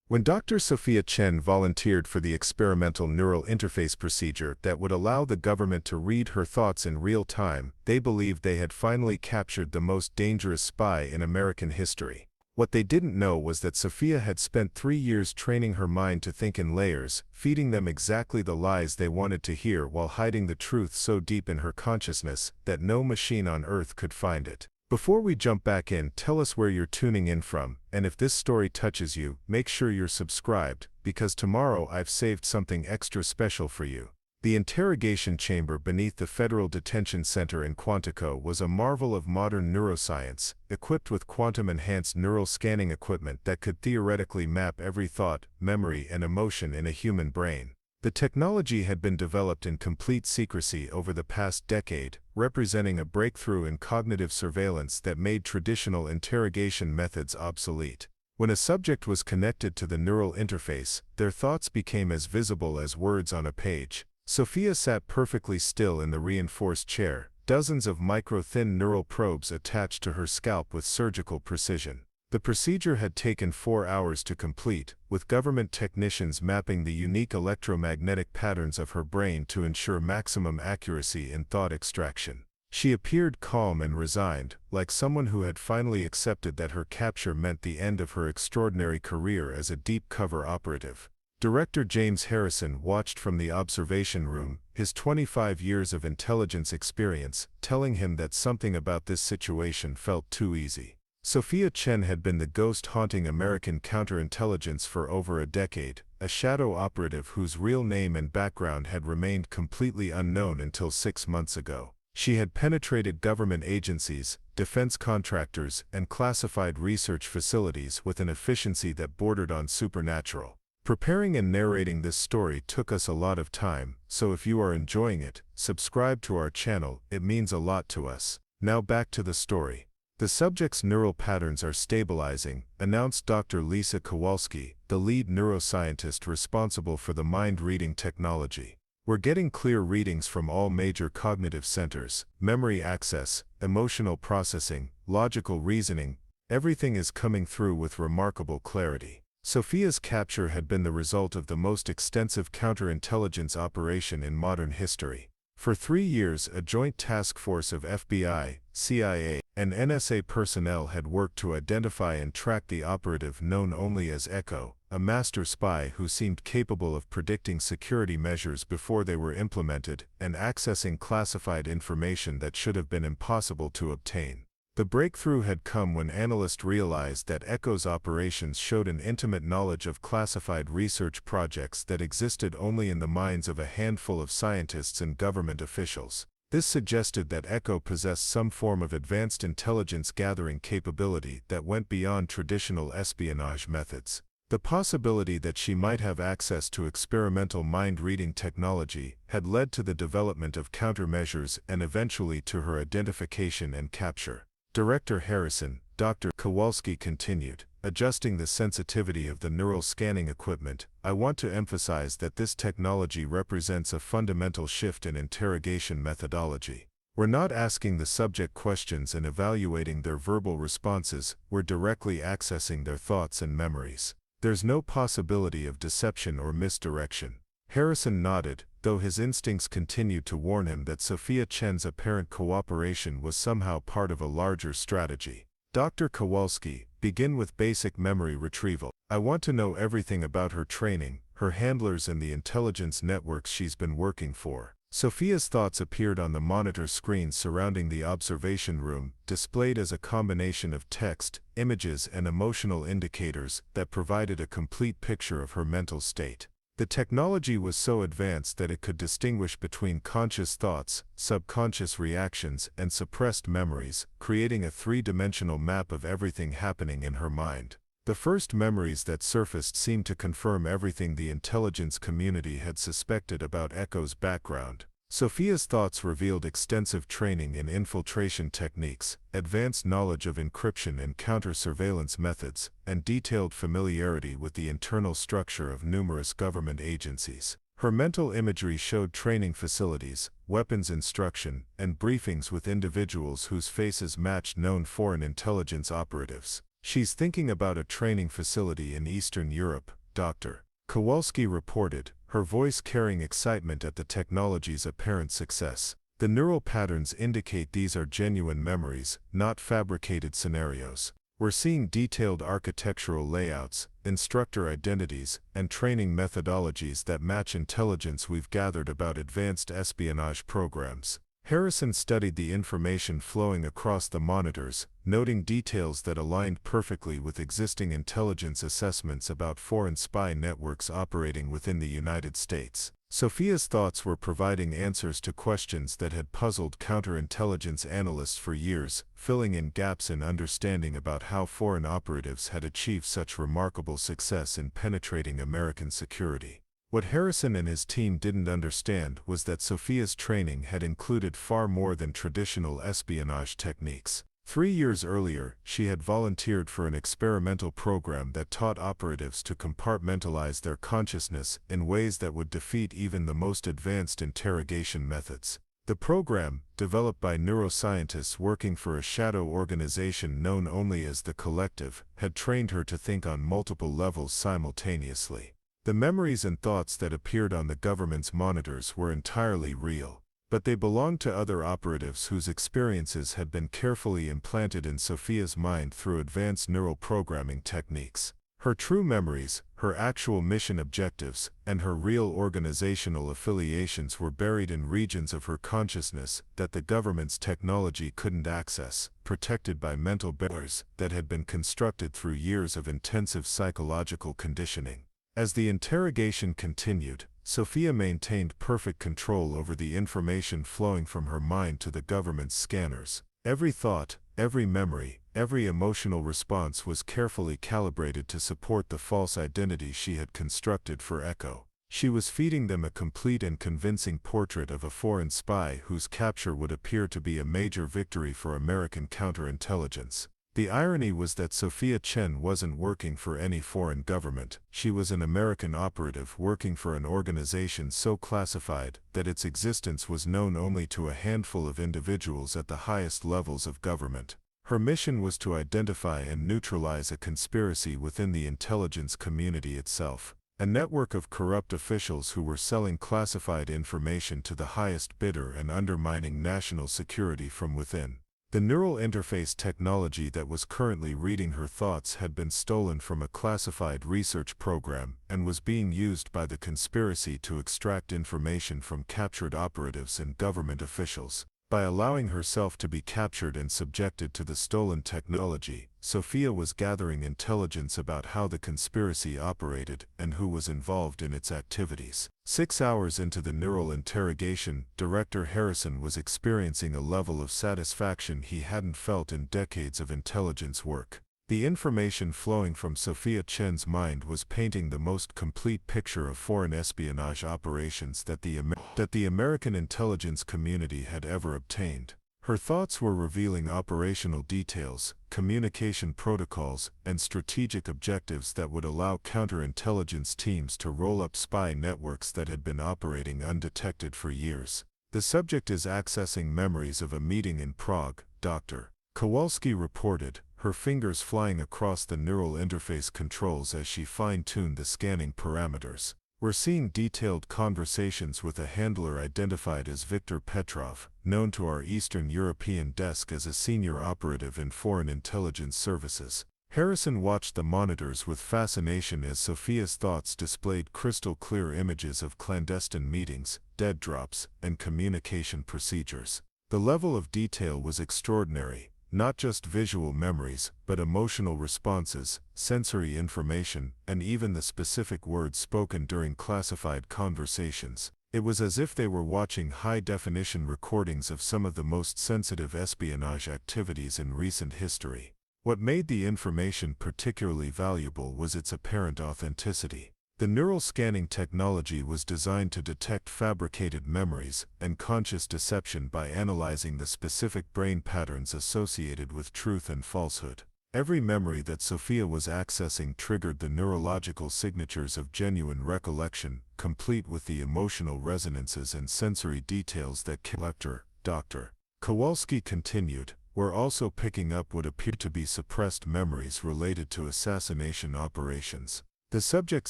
When Dr. Sophia Chen volunteered for the experimental neural interface procedure that would allow the government to read her thoughts in real time, they believed they had finally captured the most dangerous spy in American history. What they didn't know was that Sophia had spent 3 years training her mind to think in layers, feeding them exactly the lies they wanted to hear while hiding the truth so deep in her consciousness that no machine on Earth could find it. Before we jump back in, tell us where you're tuning in from, and if this story touches you, make sure you're subscribed, because tomorrow I've saved something extra special for you. The interrogation chamber beneath the Federal Detention Center in Quantico was a marvel of modern neuroscience, equipped with quantum-enhanced neural scanning equipment that could theoretically map every thought, memory, and emotion in a human brain. The technology had been developed in complete secrecy over the past decade, representing a breakthrough in cognitive surveillance that made traditional interrogation methods obsolete. When a subject was connected to the neural interface, their thoughts became as visible as words on a page. Sophia sat perfectly still in the reinforced chair, dozens of micro-thin neural probes attached to her scalp with surgical precision. The procedure had taken 4 hours to complete, with government technicians mapping the unique electromagnetic patterns of her brain to ensure maximum accuracy in thought extraction. She appeared calm and resigned, like someone who had finally accepted that her capture meant the end of her extraordinary career as a deep-cover operative. Director James Harrison watched from the observation room, his 25 years of intelligence experience telling him that something about this situation felt too easy. Sophia Chen had been the ghost haunting American counterintelligence for over a decade, a shadow operative whose real name and background had remained completely unknown until 6 months ago. She had penetrated government agencies, defense contractors, and classified research facilities with an efficiency that bordered on supernatural. Preparing and narrating this story took us a lot of time, so if you are enjoying it, subscribe to our channel, it means a lot to us. Now back to the story. The subject's neural patterns are stabilizing, announced Dr. Lisa Kowalski, the lead neuroscientist responsible for the mind-reading technology. We're getting clear readings from all major cognitive centers: memory access, emotional processing, logical reasoning. Everything is coming through with remarkable clarity. Sophia's capture had been the result of the most extensive counterintelligence operation in modern history. For 3 years, a joint task force of FBI, CIA, and NSA personnel had worked to identify and track the operative known only as Echo, a master spy who seemed capable of predicting security measures before they were implemented and accessing classified information that should have been impossible to obtain. The breakthrough had come when analysts realized that Echo's operations showed an intimate knowledge of classified research projects that existed only in the minds of a handful of scientists and government officials. This suggested that Echo possessed some form of advanced intelligence gathering capability that went beyond traditional espionage methods. The possibility that she might have access to experimental mind-reading technology had led to the development of countermeasures and eventually to her identification and capture. Director Harrison, Dr. Kowalski continued, adjusting the sensitivity of the neural scanning equipment. I want to emphasize that this technology represents a fundamental shift in interrogation methodology. We're not asking the subject questions and evaluating their verbal responses, we're directly accessing their thoughts and memories. There's no possibility of deception or misdirection. Harrison nodded, though his instincts continued to warn him that Sophia Chen's apparent cooperation was somehow part of a larger strategy. Dr. Kowalski, begin with basic memory retrieval. I want to know everything about her training, her handlers, and the intelligence networks she's been working for. Sophia's thoughts appeared on the monitor screens surrounding the observation room, displayed as a combination of text, images, and emotional indicators that provided a complete picture of her mental state. The technology was so advanced that it could distinguish between conscious thoughts, subconscious reactions, and suppressed memories, creating a three-dimensional map of everything happening in her mind. The first memories that surfaced seemed to confirm everything the intelligence community had suspected about Echo's background. Sophia's thoughts revealed extensive training in infiltration techniques, advanced knowledge of encryption and counter-surveillance methods, and detailed familiarity with the internal structure of numerous government agencies. Her mental imagery showed training facilities, weapons instruction, and briefings with individuals whose faces matched known foreign intelligence operatives. She's thinking about a training facility in Eastern Europe, Dr. Kowalski reported, her voice carrying excitement at the technology's apparent success. The neural patterns indicate these are genuine memories, not fabricated scenarios. We're seeing detailed architectural layouts, instructor identities, and training methodologies that match intelligence we've gathered about advanced espionage programs. Harrison studied the information flowing across the monitors, noting details that aligned perfectly with existing intelligence assessments about foreign spy networks operating within the United States. Sophia's thoughts were providing answers to questions that had puzzled counterintelligence analysts for years, filling in gaps in understanding about how foreign operatives had achieved such remarkable success in penetrating American security. What Harrison and his team didn't understand was that Sophia's training had included far more than traditional espionage techniques. 3 years earlier, she had volunteered for an experimental program that taught operatives to compartmentalize their consciousness in ways that would defeat even the most advanced interrogation methods. The program, developed by neuroscientists working for a shadow organization known only as the Collective, had trained her to think on multiple levels simultaneously. The memories and thoughts that appeared on the government's monitors were entirely real. But they belonged to other operatives whose experiences had been carefully implanted in Sophia's mind through advanced neural programming techniques. Her true memories, her actual mission objectives, and her real organizational affiliations were buried in regions of her consciousness that the government's technology couldn't access, protected by mental barriers that had been constructed through years of intensive psychological conditioning. As the interrogation continued, Sophia maintained perfect control over the information flowing from her mind to the government's scanners. Every thought, every memory, every emotional response was carefully calibrated to support the false identity she had constructed for Echo. She was feeding them a complete and convincing portrait of a foreign spy whose capture would appear to be a major victory for American counterintelligence. The irony was that Sophia Chen wasn't working for any foreign government. She was an American operative working for an organization so classified that its existence was known only to a handful of individuals at the highest levels of government. Her mission was to identify and neutralize a conspiracy within the intelligence community itself, a network of corrupt officials who were selling classified information to the highest bidder and undermining national security from within. The neural interface technology that was currently reading her thoughts had been stolen from a classified research program and was being used by the conspiracy to extract information from captured operatives and government officials. By allowing herself to be captured and subjected to the stolen technology, Sophia was gathering intelligence about how the conspiracy operated and who was involved in its activities. 6 hours into the neural interrogation, Director Harrison was experiencing a level of satisfaction he hadn't felt in decades of intelligence work. The information flowing from Sophia Chen's mind was painting the most complete picture of foreign espionage operations that the American intelligence community had ever obtained. Her thoughts were revealing operational details, communication protocols, and strategic objectives that would allow counterintelligence teams to roll up spy networks that had been operating undetected for years. The subject is accessing memories of a meeting in Prague, Dr. Kowalski reported, her fingers flying across the neural interface controls as she fine-tuned the scanning parameters. We're seeing detailed conversations with a handler identified as Viktor Petrov, known to our Eastern European desk as a senior operative in foreign intelligence services. Harrison watched the monitors with fascination as Sophia's thoughts displayed crystal-clear images of clandestine meetings, dead drops, and communication procedures. The level of detail was extraordinary. Not just visual memories, but emotional responses, sensory information, and even the specific words spoken during classified conversations. It was as if they were watching high-definition recordings of some of the most sensitive espionage activities in recent history. What made the information particularly valuable was its apparent authenticity. The neural scanning technology was designed to detect fabricated memories and conscious deception by analyzing the specific brain patterns associated with truth and falsehood. Every memory that Sophia was accessing triggered the neurological signatures of genuine recollection, complete with the emotional resonances and sensory details that Collector, Dr. Kowalski continued, were also picking up what appeared to be suppressed memories related to assassination operations. The subject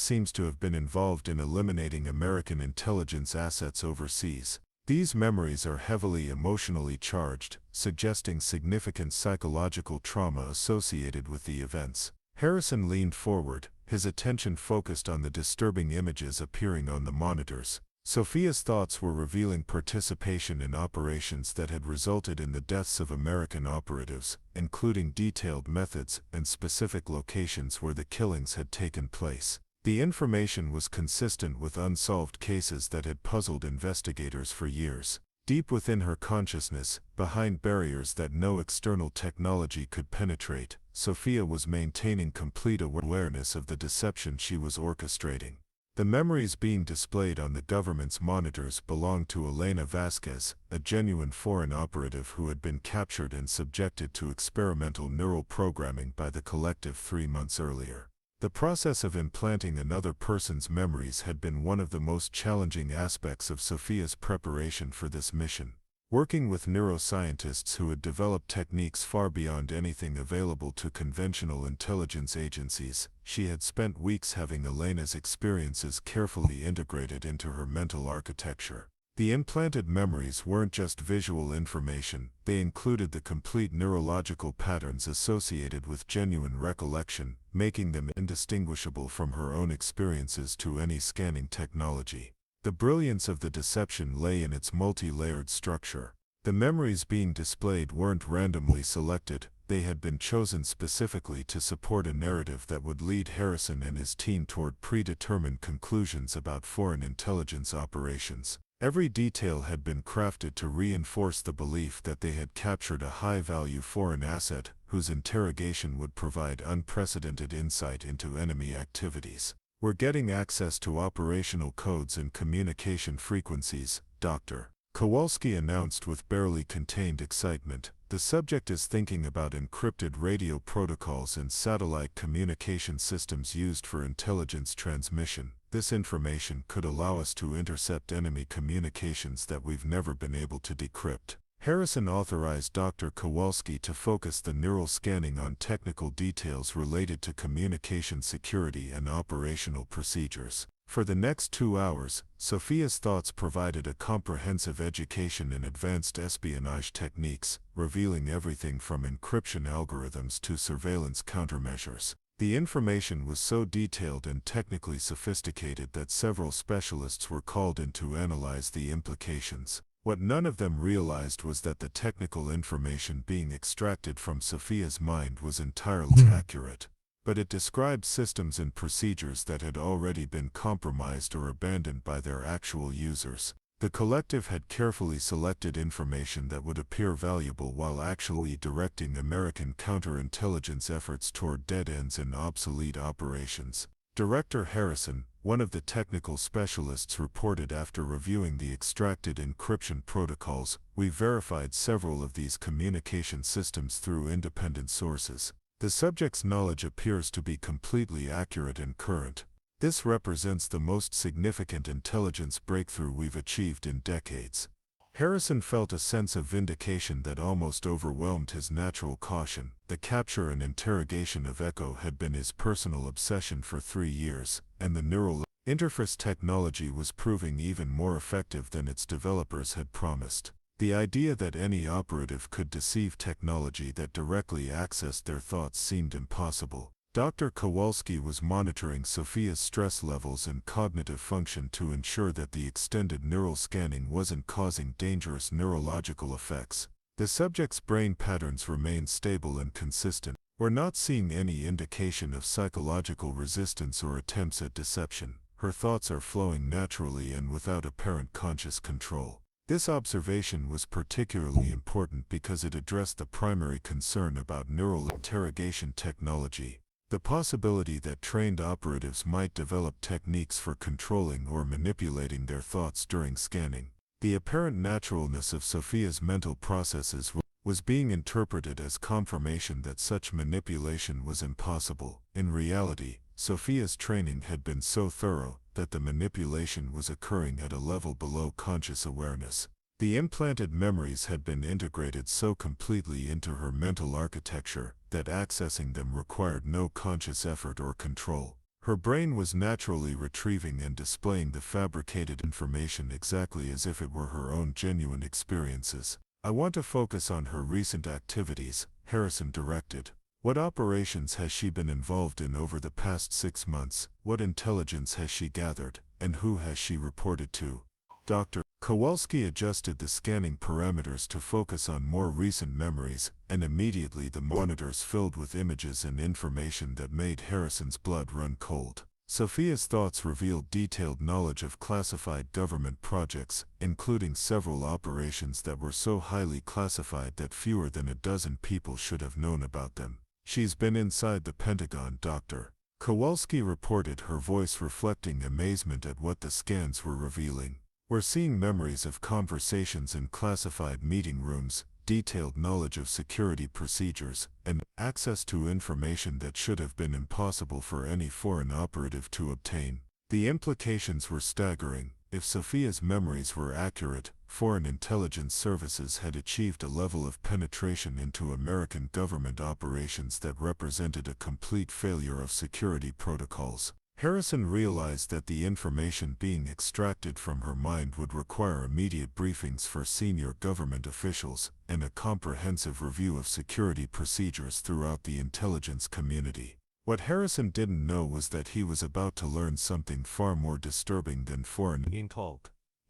seems to have been involved in eliminating American intelligence assets overseas. These memories are heavily emotionally charged, suggesting significant psychological trauma associated with the events. Harrison leaned forward, his attention focused on the disturbing images appearing on the monitors. Sophia's thoughts were revealing participation in operations that had resulted in the deaths of American operatives, including detailed methods and specific locations where the killings had taken place. The information was consistent with unsolved cases that had puzzled investigators for years. Deep within her consciousness, behind barriers that no external technology could penetrate, Sophia was maintaining complete awareness of the deception she was orchestrating. The memories being displayed on the government's monitors belonged to Elena Vasquez, a genuine foreign operative who had been captured and subjected to experimental neural programming by the collective 3 months earlier. The process of implanting another person's memories had been one of the most challenging aspects of Sophia's preparation for this mission. Working with neuroscientists who had developed techniques far beyond anything available to conventional intelligence agencies, she had spent weeks having Elena's experiences carefully integrated into her mental architecture. The implanted memories weren't just visual information, they included the complete neurological patterns associated with genuine recollection, making them indistinguishable from her own experiences to any scanning technology. The brilliance of the deception lay in its multi-layered structure. The memories being displayed weren't randomly selected, they had been chosen specifically to support a narrative that would lead Harrison and his team toward predetermined conclusions about foreign intelligence operations. Every detail had been crafted to reinforce the belief that they had captured a high-value foreign asset, whose interrogation would provide unprecedented insight into enemy activities. "We're getting access to operational codes and communication frequencies," Dr. Kowalski announced with barely contained excitement. "The subject is thinking about encrypted radio protocols and satellite communication systems used for intelligence transmission. This information could allow us to intercept enemy communications that we've never been able to decrypt." Harrison authorized Dr. Kowalski to focus the neural scanning on technical details related to communication security and operational procedures. For the next 2 hours, Sophia's thoughts provided a comprehensive education in advanced espionage techniques, revealing everything from encryption algorithms to surveillance countermeasures. The information was so detailed and technically sophisticated that several specialists were called in to analyze the implications. What none of them realized was that the technical information being extracted from Sophia's mind was entirely accurate. But it described systems and procedures that had already been compromised or abandoned by their actual users. The collective had carefully selected information that would appear valuable while actually directing American counterintelligence efforts toward dead ends and obsolete operations. Director Harrison, one of the technical specialists, reported after reviewing the extracted encryption protocols, "We verified several of these communication systems through independent sources. The subject's knowledge appears to be completely accurate and current. This represents the most significant intelligence breakthrough we've achieved in decades." Harrison felt a sense of vindication that almost overwhelmed his natural caution. The capture and interrogation of Echo had been his personal obsession for 3 years, and the neural interface technology was proving even more effective than its developers had promised. The idea that any operative could deceive technology that directly accessed their thoughts seemed impossible. Dr. Kowalski was monitoring Sophia's stress levels and cognitive function to ensure that the extended neural scanning wasn't causing dangerous neurological effects. The subject's brain patterns remained stable and consistent. "We're not seeing any indication of psychological resistance or attempts at deception. Her thoughts are flowing naturally and without apparent conscious control." This observation was particularly important because it addressed the primary concern about neural interrogation technology. The possibility that trained operatives might develop techniques for controlling or manipulating their thoughts during scanning. The apparent naturalness of Sophia's mental processes was being interpreted as confirmation that such manipulation was impossible. In reality, Sophia's training had been so thorough that the manipulation was occurring at a level below conscious awareness. The implanted memories had been integrated so completely into her mental architecture that accessing them required no conscious effort or control. Her brain was naturally retrieving and displaying the fabricated information exactly as if it were her own genuine experiences. "I want to focus on her recent activities," Harrison directed. "What operations has she been involved in over the past 6 months? What intelligence has she gathered, and who has she reported to?" Dr. Kowalski adjusted the scanning parameters to focus on more recent memories, and immediately the monitors filled with images and information that made Harrison's blood run cold. Sophia's thoughts revealed detailed knowledge of classified government projects, including several operations that were so highly classified that fewer than a dozen people should have known about them. "She's been inside the Pentagon," Dr. Kowalski reported, her voice reflecting amazement at what the scans were revealing. "We're seeing memories of conversations in classified meeting rooms, detailed knowledge of security procedures, and access to information that should have been impossible for any foreign operative to obtain." The implications were staggering. If Sophia's memories were accurate, foreign intelligence services had achieved a level of penetration into American government operations that represented a complete failure of security protocols. Harrison realized that the information being extracted from her mind would require immediate briefings for senior government officials and a comprehensive review of security procedures throughout the intelligence community. What Harrison didn't know was that he was about to learn something far more disturbing than foreign intel.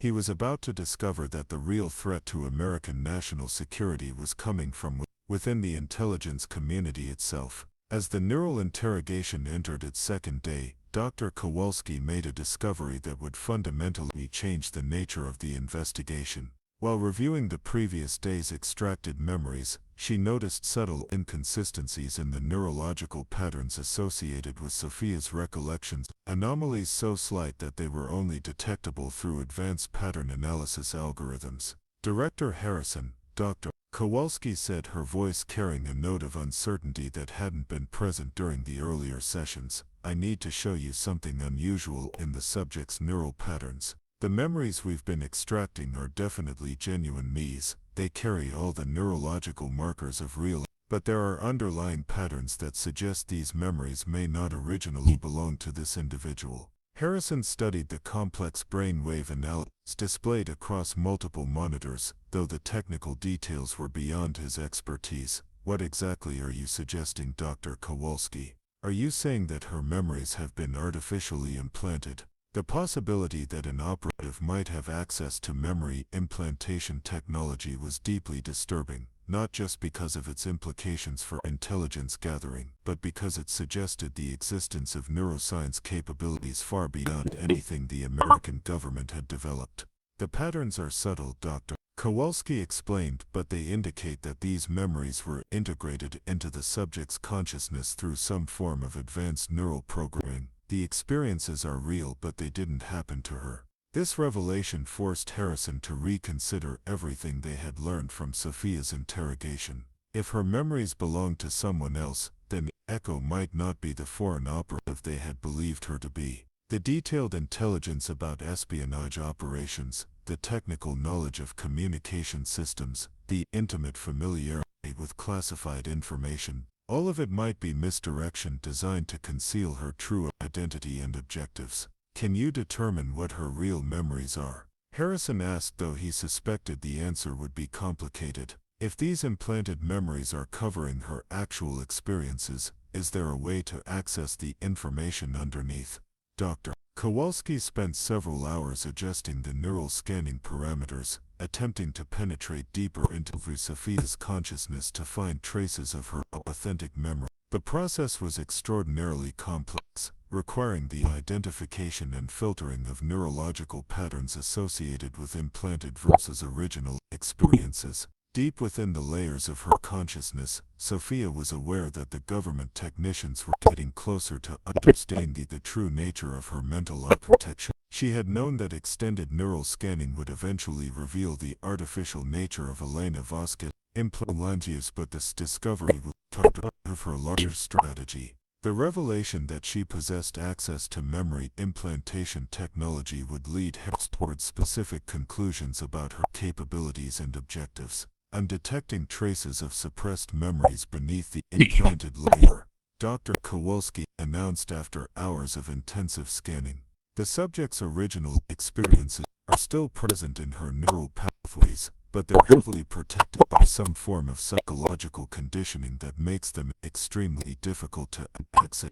He was about to discover that the real threat to American national security was coming from within the intelligence community itself. As the neural interrogation entered its second day, Dr. Kowalski made a discovery that would fundamentally change the nature of the investigation. While reviewing the previous day's extracted memories, she noticed subtle inconsistencies in the neurological patterns associated with Sophia's recollections, anomalies so slight that they were only detectable through advanced pattern analysis algorithms. "Director Harrison," Dr. Kowalski said, her voice carrying a note of uncertainty that hadn't been present during the earlier sessions, "I need to show you something unusual in the subject's neural patterns. The memories we've been extracting are definitely genuine me's. They carry all the neurological markers of real, but there are underlying patterns that suggest these memories may not originally belong to this individual." Harrison studied the complex brainwave analysis displayed across multiple monitors, though the technical details were beyond his expertise. "What exactly are you suggesting, Dr. Kowalski? Are you saying that her memories have been artificially implanted?" The possibility that an operative might have access to memory implantation technology was deeply disturbing, not just because of its implications for intelligence gathering, but because it suggested the existence of neuroscience capabilities far beyond anything the American government had developed. "The patterns are subtle," Dr. Kowalski explained, "but they indicate that these memories were integrated into the subject's consciousness through some form of advanced neural programming. The experiences are real, but they didn't happen to her." This revelation forced Harrison to reconsider everything they had learned from Sophia's interrogation. If her memories belonged to someone else, then Echo might not be the foreign operative they had believed her to be. The detailed intelligence about espionage operations, the technical knowledge of communication systems, the intimate familiarity with classified information, all of it might be misdirection designed to conceal her true identity and objectives. "Can you determine what her real memories are?" Harrison asked, though he suspected the answer would be complicated. "If these implanted memories are covering her actual experiences, is there a way to access the information underneath?" Dr. Kowalski spent several hours adjusting the neural scanning parameters, attempting to penetrate deeper into Sophia's consciousness to find traces of her authentic memory. The process was extraordinarily complex, requiring the identification and filtering of neurological patterns associated with implanted versus original experiences. Deep within the layers of her consciousness, Sophia was aware that the government technicians were getting closer to understanding the true nature of her mental architecture. She had known that extended neural scanning would eventually reveal the artificial nature of Elena Vasquez implantius, but this discovery was part of her larger strategy. The revelation that she possessed access to memory implantation technology would lead Harris towards specific conclusions about her capabilities and objectives. "I'm detecting traces of suppressed memories beneath the implanted layer," Dr. Kowalski announced after hours of intensive scanning. The subject's original experiences are still present in her neural pathways, but they're heavily protected by some form of psychological conditioning that makes them extremely difficult to access.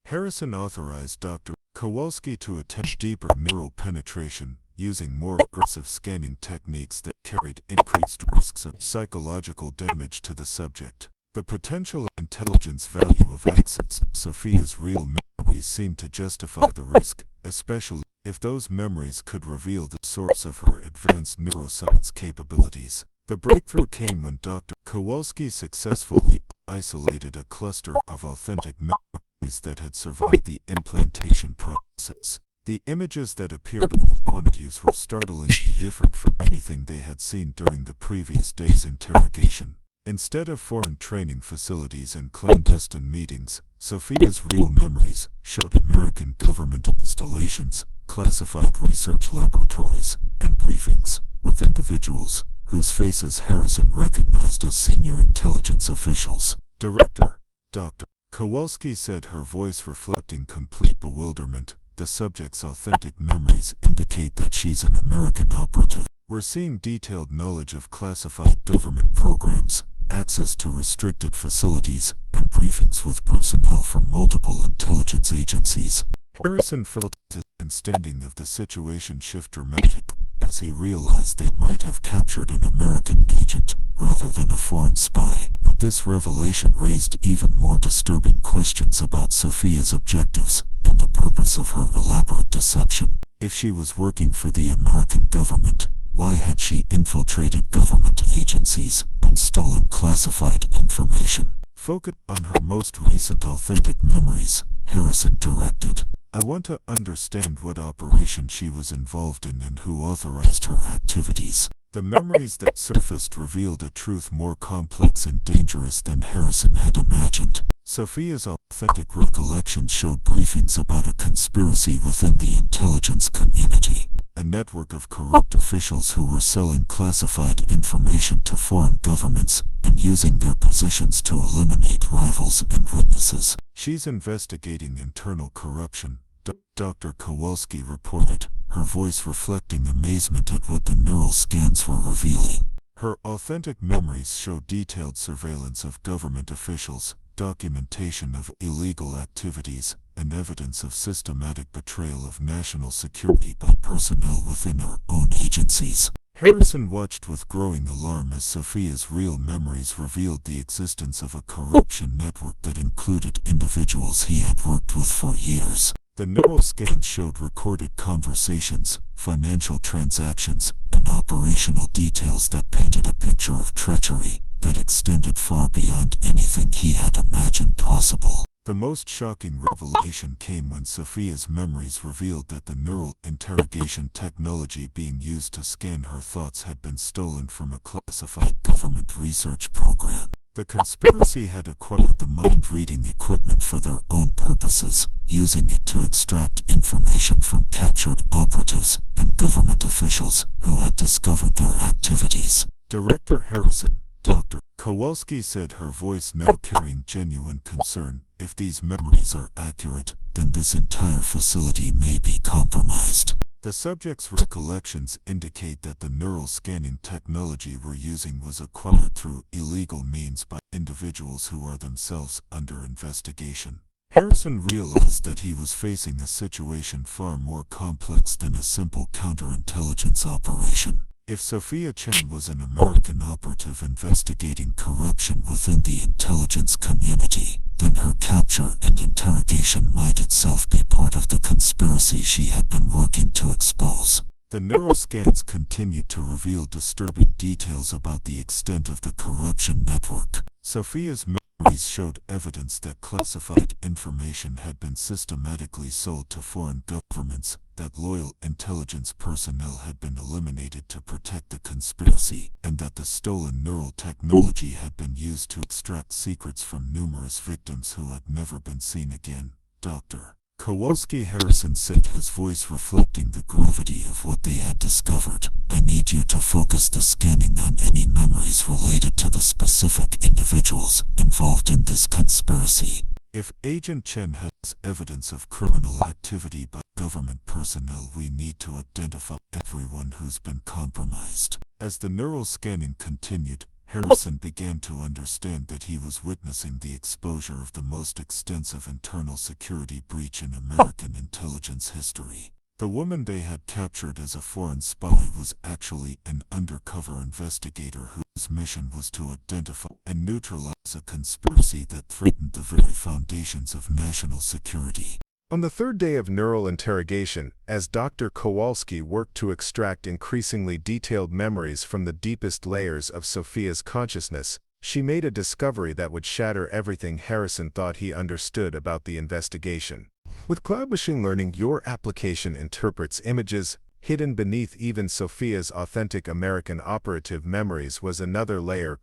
Harrison authorized Dr. Kowalski to attempt deeper neural penetration, using more aggressive scanning techniques that carried increased risks of psychological damage to the subject. The potential intelligence value of access to Sophia's real memories seemed to justify the risk, especially if those memories could reveal the source of her advanced neuroscience capabilities. The breakthrough came when Dr. Kowalski successfully isolated a cluster of authentic memories that had survived the implantation process. The images that appeared on views were startlingly different from anything they had seen during the previous day's interrogation. Instead of foreign training facilities and clandestine meetings, Sophia's real memories showed American government installations, classified research laboratories, and briefings with individuals whose faces Harrison recognized as senior intelligence officials. "Director," Dr. Kowalski said, her voice reflecting complete bewilderment, "the subject's authentic memories indicate that she's an American operative. We're seeing detailed knowledge of classified government programs, access to restricted facilities, and briefings with personnel from multiple intelligence agencies." Harrison felt his understanding of the situation shift dramatically as he realized they might have captured an American agent rather than a foreign spy. But this revelation raised even more disturbing questions about Sophia's objectives and the purpose of her elaborate deception. If she was working for the American government, why had she infiltrated government agencies and stolen classified information? Focused on her most recent authentic memories, Harrison directed, "I want to understand what operation she was involved in and who authorized her activities." The memories that surfaced revealed a truth more complex and dangerous than Harrison had imagined. Sophia's authentic recollections showed briefings about a conspiracy within the intelligence community, a network of corrupt officials who were selling classified information to foreign governments and using their positions to eliminate rivals and witnesses. "She's investigating internal corruption," Dr. Kowalski reported, her voice reflecting amazement at what the neural scans were revealing. Her authentic memories show detailed surveillance of government officials, documentation of illegal activities, and evidence of systematic betrayal of national security by personnel within her own agencies. Harrison watched with growing alarm as Sophia's real memories revealed the existence of a corruption network that included individuals he had worked with for years. The neural scans showed recorded conversations, financial transactions, and operational details that painted a picture of treachery that extended far beyond anything he had imagined possible. The most shocking revelation came when Sophia's memories revealed that the neural interrogation technology being used to scan her thoughts had been stolen from a classified government research program. The conspiracy had acquired the mind-reading equipment for their own purposes, using it to extract information from captured operatives and government officials who had discovered their activities. Director Harrison, Dr. Kowalski said, her voice now carrying genuine concern, "If these memories are accurate, then this entire facility may be compromised." The subject's recollections indicate that the neural scanning technology we're using was acquired through illegal means by individuals who are themselves under investigation. Harrison realized that he was facing a situation far more complex than a simple counterintelligence operation. If Sophia Chen was an American operative investigating corruption within the intelligence community, then her capture and interrogation might itself be part of the conspiracy she had been working to expose. The neuroscans continued to reveal disturbing details about the extent of the corruption network. Sophia's memories showed evidence that classified information had been systematically sold to foreign governments, that loyal intelligence personnel had been eliminated to protect the conspiracy, and that the stolen neural technology had been used to extract secrets from numerous victims who had never been seen again. Dr. Kowalski Harrison said, his voice reflecting the gravity of what they had discovered. "I need you to focus the scanning on any memories related to the specific individuals involved in this conspiracy. If Agent Chen has evidence of criminal activity by government personnel, we need to identify everyone who's been compromised." As the neural scanning continued, Harrison began to understand that he was witnessing the exposure of the most extensive internal security breach in American intelligence history. The woman they had captured as a foreign spy was actually an undercover investigator whose mission was to identify and neutralize a conspiracy that threatened the very foundations of national security. On the third day of neural interrogation, as Dr. Kowalski worked to extract increasingly detailed memories from the deepest layers of Sophia's consciousness, she made a discovery that would shatter everything Harrison thought he understood about the investigation. With cloud machine learning, your application interprets images. Hidden beneath even Sophia's authentic American operative memories was another layer,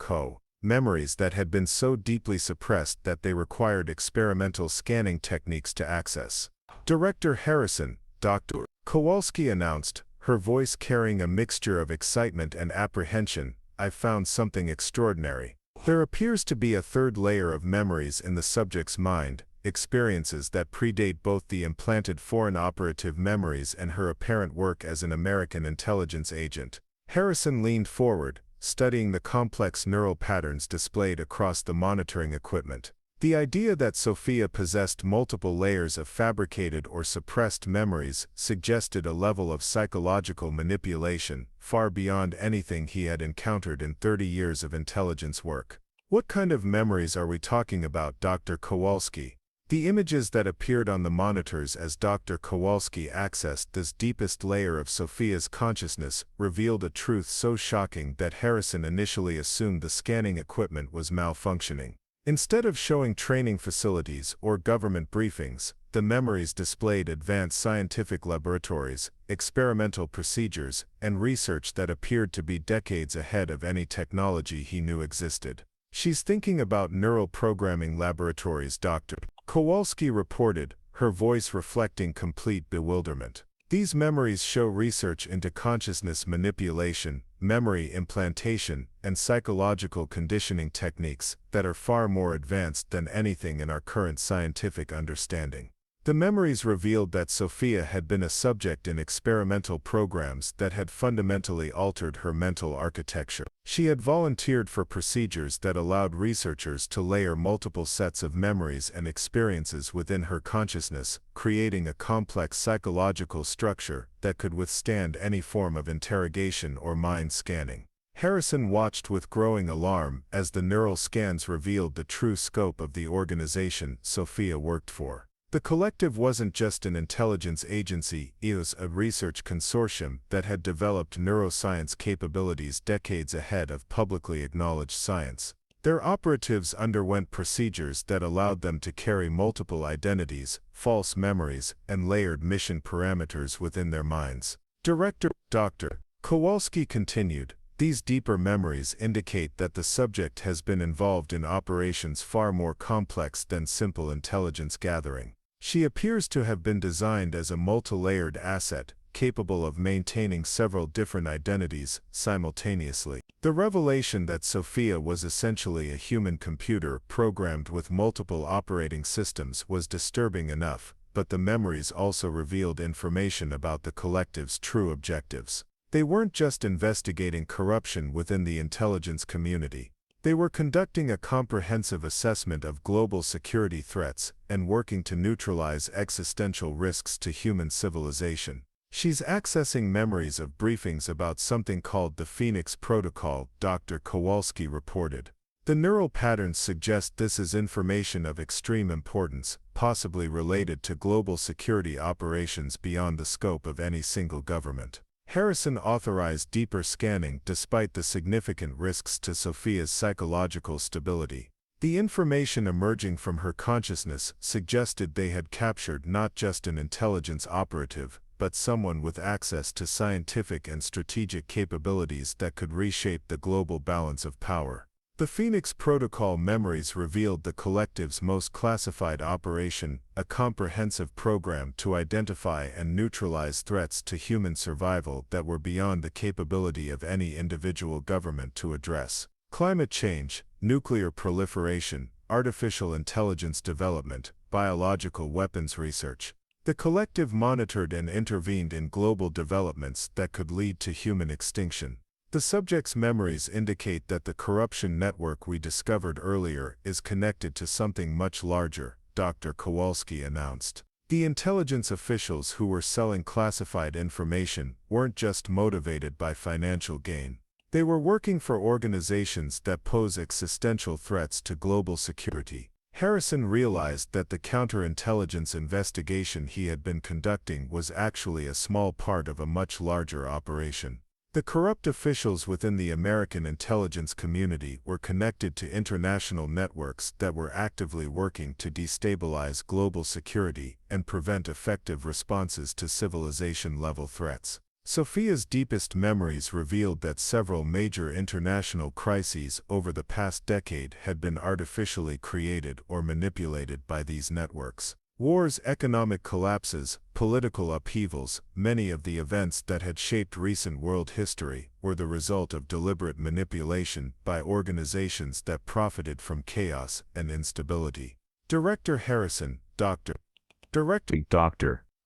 memories that had been so deeply suppressed that they required experimental scanning techniques to access. Director Harrison, Dr. Kowalski announced, her voice carrying a mixture of excitement and apprehension, "I've found something extraordinary. There appears to be a third layer of memories in the subject's mind, experiences that predate both the implanted foreign operative memories and her apparent work as an American intelligence agent." Harrison leaned forward, studying the complex neural patterns displayed across the monitoring equipment. The idea that Sophia possessed multiple layers of fabricated or suppressed memories suggested a level of psychological manipulation far beyond anything he had encountered in 30 years of intelligence work. "What kind of memories are we talking about, Dr. Kowalski?" The images that appeared on the monitors as Dr. Kowalski accessed this deepest layer of Sophia's consciousness revealed a truth so shocking that Harrison initially assumed the scanning equipment was malfunctioning. Instead of showing training facilities or government briefings, the memories displayed advanced scientific laboratories, experimental procedures, and research that appeared to be decades ahead of any technology he knew existed. "She's thinking about neural programming laboratories," Dr. Kowalski reported, her voice reflecting complete bewilderment. "These memories show research into consciousness manipulation, memory implantation, and psychological conditioning techniques that are far more advanced than anything in our current scientific understanding." The memories revealed that Sophia had been a subject in experimental programs that had fundamentally altered her mental architecture. She had volunteered for procedures that allowed researchers to layer multiple sets of memories and experiences within her consciousness, creating a complex psychological structure that could withstand any form of interrogation or mind scanning. Harrison watched with growing alarm as the neural scans revealed the true scope of the organization Sophia worked for. The collective wasn't just an intelligence agency, it was a research consortium that had developed neuroscience capabilities decades ahead of publicly acknowledged science. Their operatives underwent procedures that allowed them to carry multiple identities, false memories, and layered mission parameters within their minds. Director Dr. Kowalski continued, "These deeper memories indicate that the subject has been involved in operations far more complex than simple intelligence gathering. She appears to have been designed as a multi-layered asset, capable of maintaining several different identities simultaneously." The revelation that Sophia was essentially a human computer programmed with multiple operating systems was disturbing enough, but the memories also revealed information about the collective's true objectives. They weren't just investigating corruption within the intelligence community. They were conducting a comprehensive assessment of global security threats and working to neutralize existential risks to human civilization. "She's accessing memories of briefings about something called the Phoenix Protocol," Dr. Kowalski reported. "The neural patterns suggest this is information of extreme importance, possibly related to global security operations beyond the scope of any single government." Harrison authorized deeper scanning despite the significant risks to Sophia's psychological stability. The information emerging from her consciousness suggested they had captured not just an intelligence operative, but someone with access to scientific and strategic capabilities that could reshape the global balance of power. The Phoenix Protocol memories revealed the collective's most classified operation, a comprehensive program to identify and neutralize threats to human survival that were beyond the capability of any individual government to address. Climate change, nuclear proliferation, artificial intelligence development, biological weapons research. The collective monitored and intervened in global developments that could lead to human extinction. The subject's memories indicate that the corruption network we discovered earlier is connected to something much larger, Dr. Kowalski announced. The intelligence officials who were selling classified information weren't just motivated by financial gain. They were working for organizations that pose existential threats to global security. Harrison realized that the counterintelligence investigation he had been conducting was actually a small part of a much larger operation. The corrupt officials within the American intelligence community were connected to international networks that were actively working to destabilize global security and prevent effective responses to civilization-level threats. Sophia's deepest memories revealed that several major international crises over the past decade had been artificially created or manipulated by these networks. Wars, economic collapses, political upheavals, many of the events that had shaped recent world history were the result of deliberate manipulation by organizations that profited from chaos and instability. Director Harrison, Dr.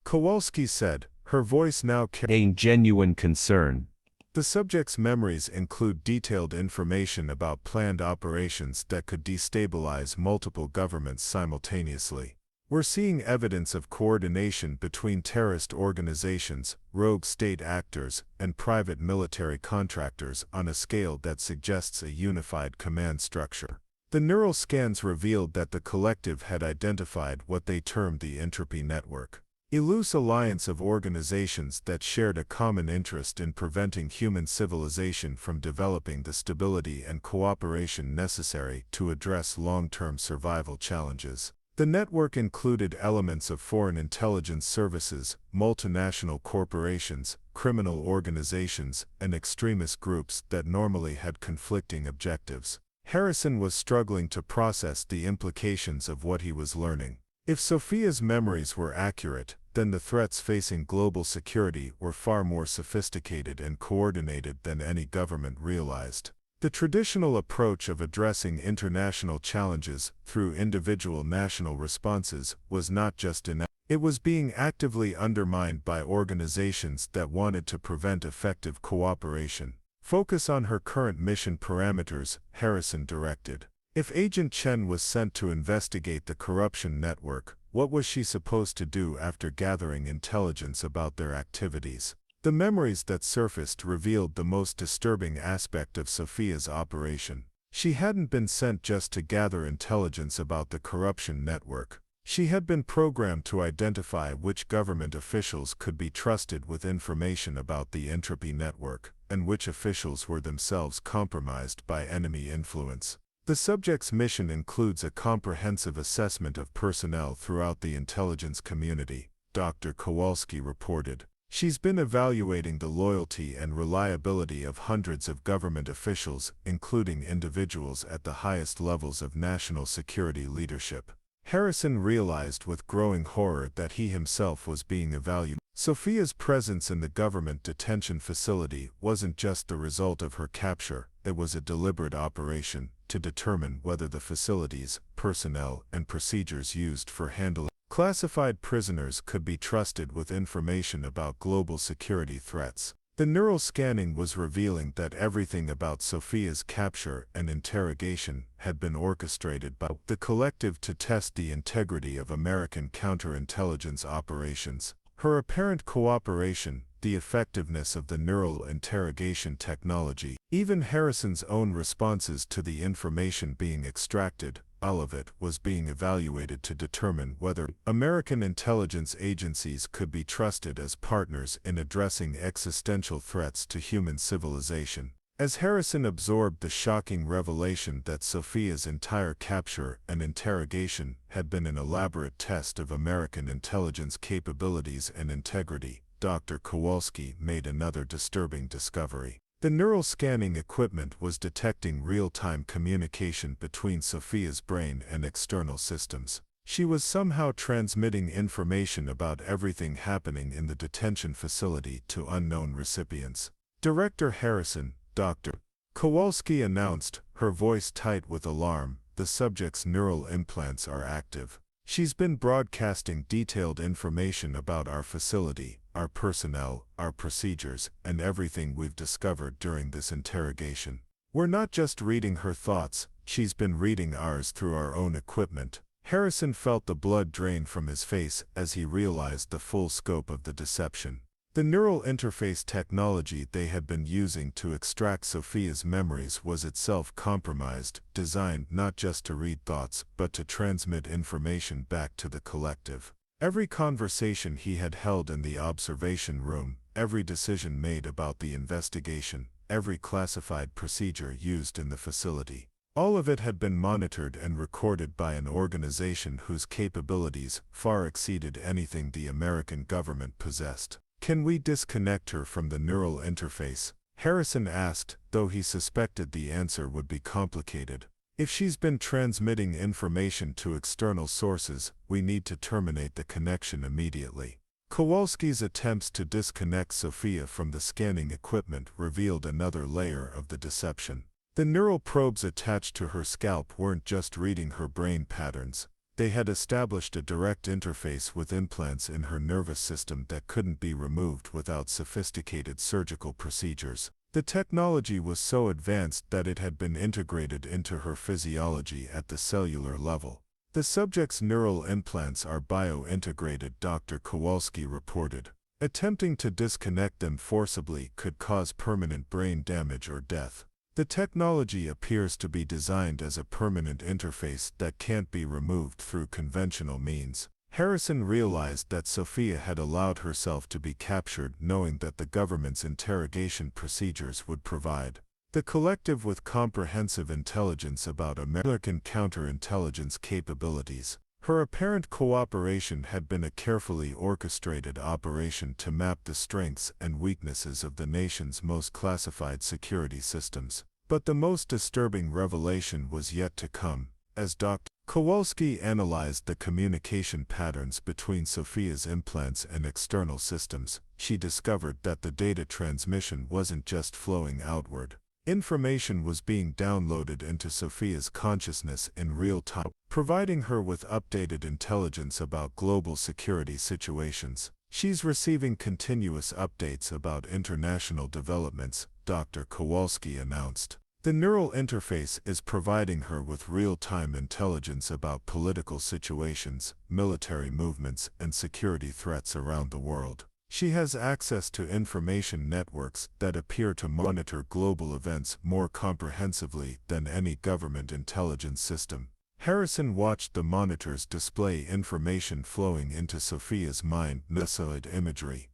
Kowalski said, her voice now carrying genuine concern. The subject's memories include detailed information about planned operations that could destabilize multiple governments simultaneously. We're seeing evidence of coordination between terrorist organizations, rogue state actors, and private military contractors on a scale that suggests a unified command structure. The neural scans revealed that the collective had identified what they termed the entropy network, a loose alliance of organizations that shared a common interest in preventing human civilization from developing the stability and cooperation necessary to address long-term survival challenges. The network included elements of foreign intelligence services, multinational corporations, criminal organizations, and extremist groups that normally had conflicting objectives. Harrison was struggling to process the implications of what he was learning. If Sophia's memories were accurate, then the threats facing global security were far more sophisticated and coordinated than any government realized. The traditional approach of addressing international challenges through individual national responses was not just inadequate. It was being actively undermined by organizations that wanted to prevent effective cooperation. Focus on her current mission parameters, Harrison directed. If Agent Chen was sent to investigate the corruption network, what was she supposed to do after gathering intelligence about their activities? The memories that surfaced revealed the most disturbing aspect of Sophia's operation. She hadn't been sent just to gather intelligence about the corruption network. She had been programmed to identify which government officials could be trusted with information about the entropy network, and which officials were themselves compromised by enemy influence. The subject's mission includes a comprehensive assessment of personnel throughout the intelligence community, Dr. Kowalski reported. She's been evaluating the loyalty and reliability of hundreds of government officials, including individuals at the highest levels of national security leadership. Harrison realized with growing horror that he himself was being evaluated. Sophia's presence in the government detention facility wasn't just the result of her capture, it was a deliberate operation to determine whether the facilities, personnel, and procedures used for handling classified prisoners could be trusted with information about global security threats. The neural scanning was revealing that everything about Sophia's capture and interrogation had been orchestrated by the collective to test the integrity of American counterintelligence operations. Her apparent cooperation, the effectiveness of the neural interrogation technology, even Harrison's own responses to the information being extracted, all of it was being evaluated to determine whether American intelligence agencies could be trusted as partners in addressing existential threats to human civilization. As Harrison absorbed the shocking revelation that Sophia's entire capture and interrogation had been an elaborate test of American intelligence capabilities and integrity, Dr. Kowalski made another disturbing discovery. The neural scanning equipment was detecting real-time communication between Sophia's brain and external systems. She was somehow transmitting information about everything happening in the detention facility to unknown recipients. Director Harrison, Dr. Kowalski announced, her voice tight with alarm, the subject's neural implants are active. She's been broadcasting detailed information about our facility, our personnel, our procedures, and everything we've discovered during this interrogation. We're not just reading her thoughts, she's been reading ours through our own equipment. Harrison felt the blood drain from his face as he realized the full scope of the deception. The neural interface technology they had been using to extract Sophia's memories was itself compromised, designed not just to read thoughts, but to transmit information back to the collective. Every conversation he had held in the observation room, every decision made about the investigation, every classified procedure used in the facility, all of it had been monitored and recorded by an organization whose capabilities far exceeded anything the American government possessed. Can we disconnect her from the neural interface? Harrison asked, though he suspected the answer would be complicated. If she's been transmitting information to external sources, we need to terminate the connection immediately. Kowalski's attempts to disconnect Sophia from the scanning equipment revealed another layer of the deception. The neural probes attached to her scalp weren't just reading her brain patterns. They had established a direct interface with implants in her nervous system that couldn't be removed without sophisticated surgical procedures. The technology was so advanced that it had been integrated into her physiology at the cellular level. The subject's neural implants are bio-integrated, Dr. Kowalski reported. Attempting to disconnect them forcibly could cause permanent brain damage or death. The technology appears to be designed as a permanent interface that can't be removed through conventional means. Harrison realized that Sophia had allowed herself to be captured knowing that the government's interrogation procedures would provide the collective with comprehensive intelligence about American counterintelligence capabilities. Her apparent cooperation had been a carefully orchestrated operation to map the strengths and weaknesses of the nation's most classified security systems. But the most disturbing revelation was yet to come. As Dr. Kowalski analyzed the communication patterns between Sophia's implants and external systems, she discovered that the data transmission wasn't just flowing outward. Information was being downloaded into Sophia's consciousness in real time, providing her with updated intelligence about global security situations. She's receiving continuous updates about international developments, Dr. Kowalski announced. The neural interface is providing her with real-time intelligence about political situations, military movements, and security threats around the world. She has access to information networks that appear to monitor global events more comprehensively than any government intelligence system. Harrison watched the monitors display information flowing into Sophia's mind: nucleoid imagery,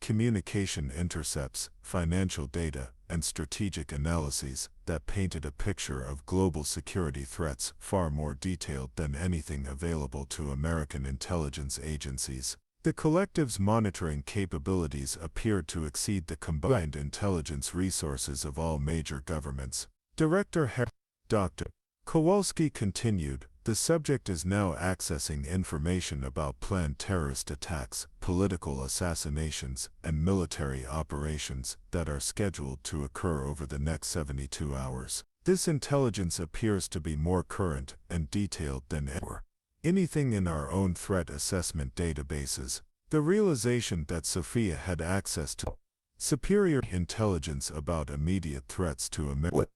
communication intercepts, financial data, and strategic analyses that painted a picture of global security threats far more detailed than anything available to American intelligence agencies. The collective's monitoring capabilities appeared to exceed the combined intelligence resources of all major governments. Dr. Kowalski continued, the subject is now accessing information about planned terrorist attacks, political assassinations, and military operations that are scheduled to occur over the next 72 hours. This intelligence appears to be more current and detailed than anything in our own threat assessment databases. The realization that Sophia had access to superior intelligence about immediate threats to America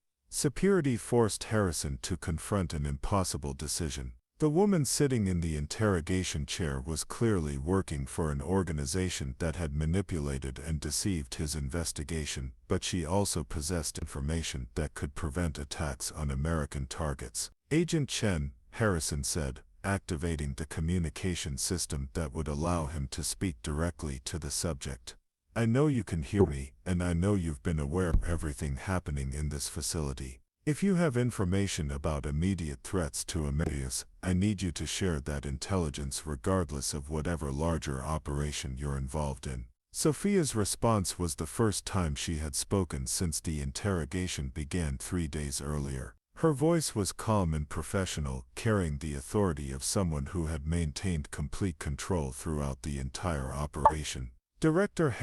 forced Harrison to confront an impossible decision. The woman sitting in the interrogation chair was clearly working for an organization that had manipulated and deceived his investigation, but she also possessed information that could prevent attacks on American targets. Agent Chen, Harrison said, activating the communication system that would allow him to speak directly to the subject. I know you can hear me, and I know you've been aware of everything happening in this facility. If you have information about immediate threats to Amadeus, I need you to share that intelligence regardless of whatever larger operation you're involved in. Sophia's response was the first time she had spoken since the interrogation began 3 days earlier. Her voice was calm and professional, carrying the authority of someone who had maintained complete control throughout the entire operation. Director,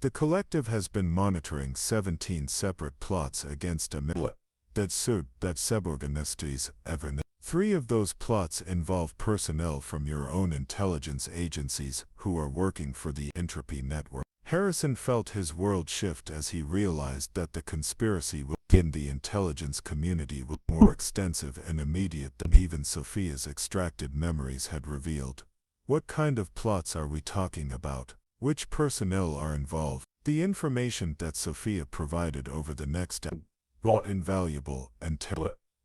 the collective has been monitoring 17 separate plots against Amadeus. That suborganistes ever. 3 of those plots involve personnel from your own intelligence agencies who are working for the Entropy Network. Harrison felt his world shift as he realized that the conspiracy within the intelligence community was more extensive and immediate than even Sophia's extracted memories had revealed. What kind of plots are we talking about? Which personnel are involved? The information that Sophia provided over the next invaluable and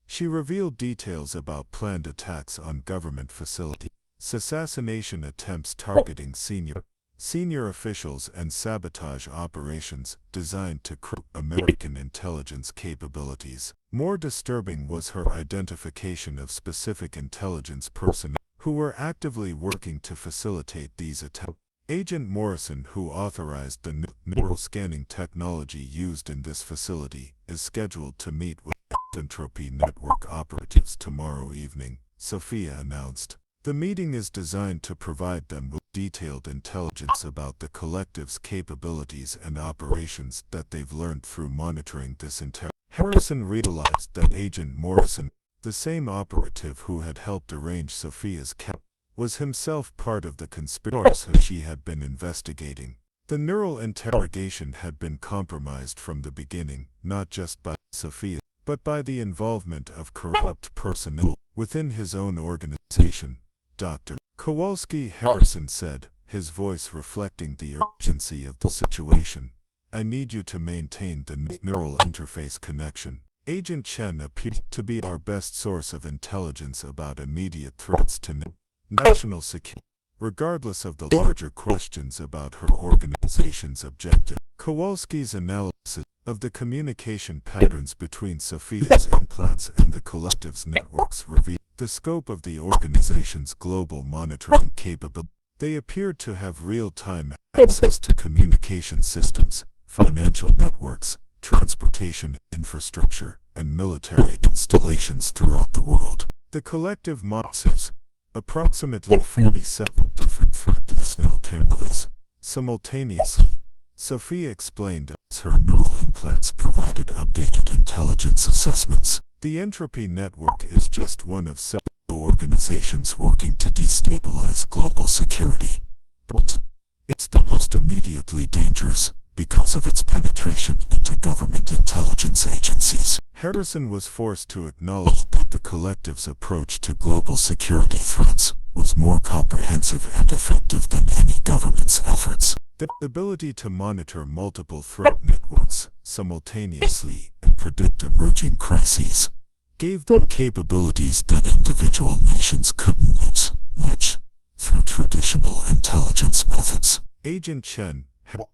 she revealed details about planned attacks on government facilities, assassination attempts targeting senior officials, and sabotage operations designed to crush American intelligence capabilities. More disturbing was her identification of specific intelligence personnel who were actively working to facilitate these attacks. Agent Morrison, who authorized the neural scanning technology used in this facility, is scheduled to meet with Entropy Network operatives tomorrow evening, Sophia announced. The meeting is designed to provide them with detailed intelligence about the collective's capabilities and operations that they've learned through monitoring this entire. Harrison realized that Agent Morrison, the same operative who had helped arrange Sophia's capture, was himself part of the conspiracy she had been investigating. The neural interrogation had been compromised from the beginning, not just by Sophia, but by the involvement of corrupt personnel within his own organization. Dr. Kowalski, Harrison said, his voice reflecting the urgency of the situation. I need you to maintain the neural interface connection. Agent Chen appeared to be our best source of intelligence about immediate threats to national security, regardless of the larger questions about her organization's objective. Kowalski's analysis of the communication patterns between Sophia's implants and the collective's networks revealed the scope of the organization's global monitoring capability. They appeared to have real-time access to communication systems, financial networks, transportation infrastructure, and military installations throughout the world. The collective monitors approximately 47 different threats simultaneously. Sophia explained as her neural implants provided updated intelligence assessments. The Entropy Network is just one of several organizations working to destabilize global security. But it's the most immediately dangerous because of its penetration into government intelligence agencies. Harrison was forced to acknowledge that the collective's approach to global security threats was more comprehensive and effective than any government's efforts. The ability to monitor multiple threat networks simultaneously and predict emerging crises gave them capabilities that individual nations couldn't match through traditional intelligence methods. Agent Chen,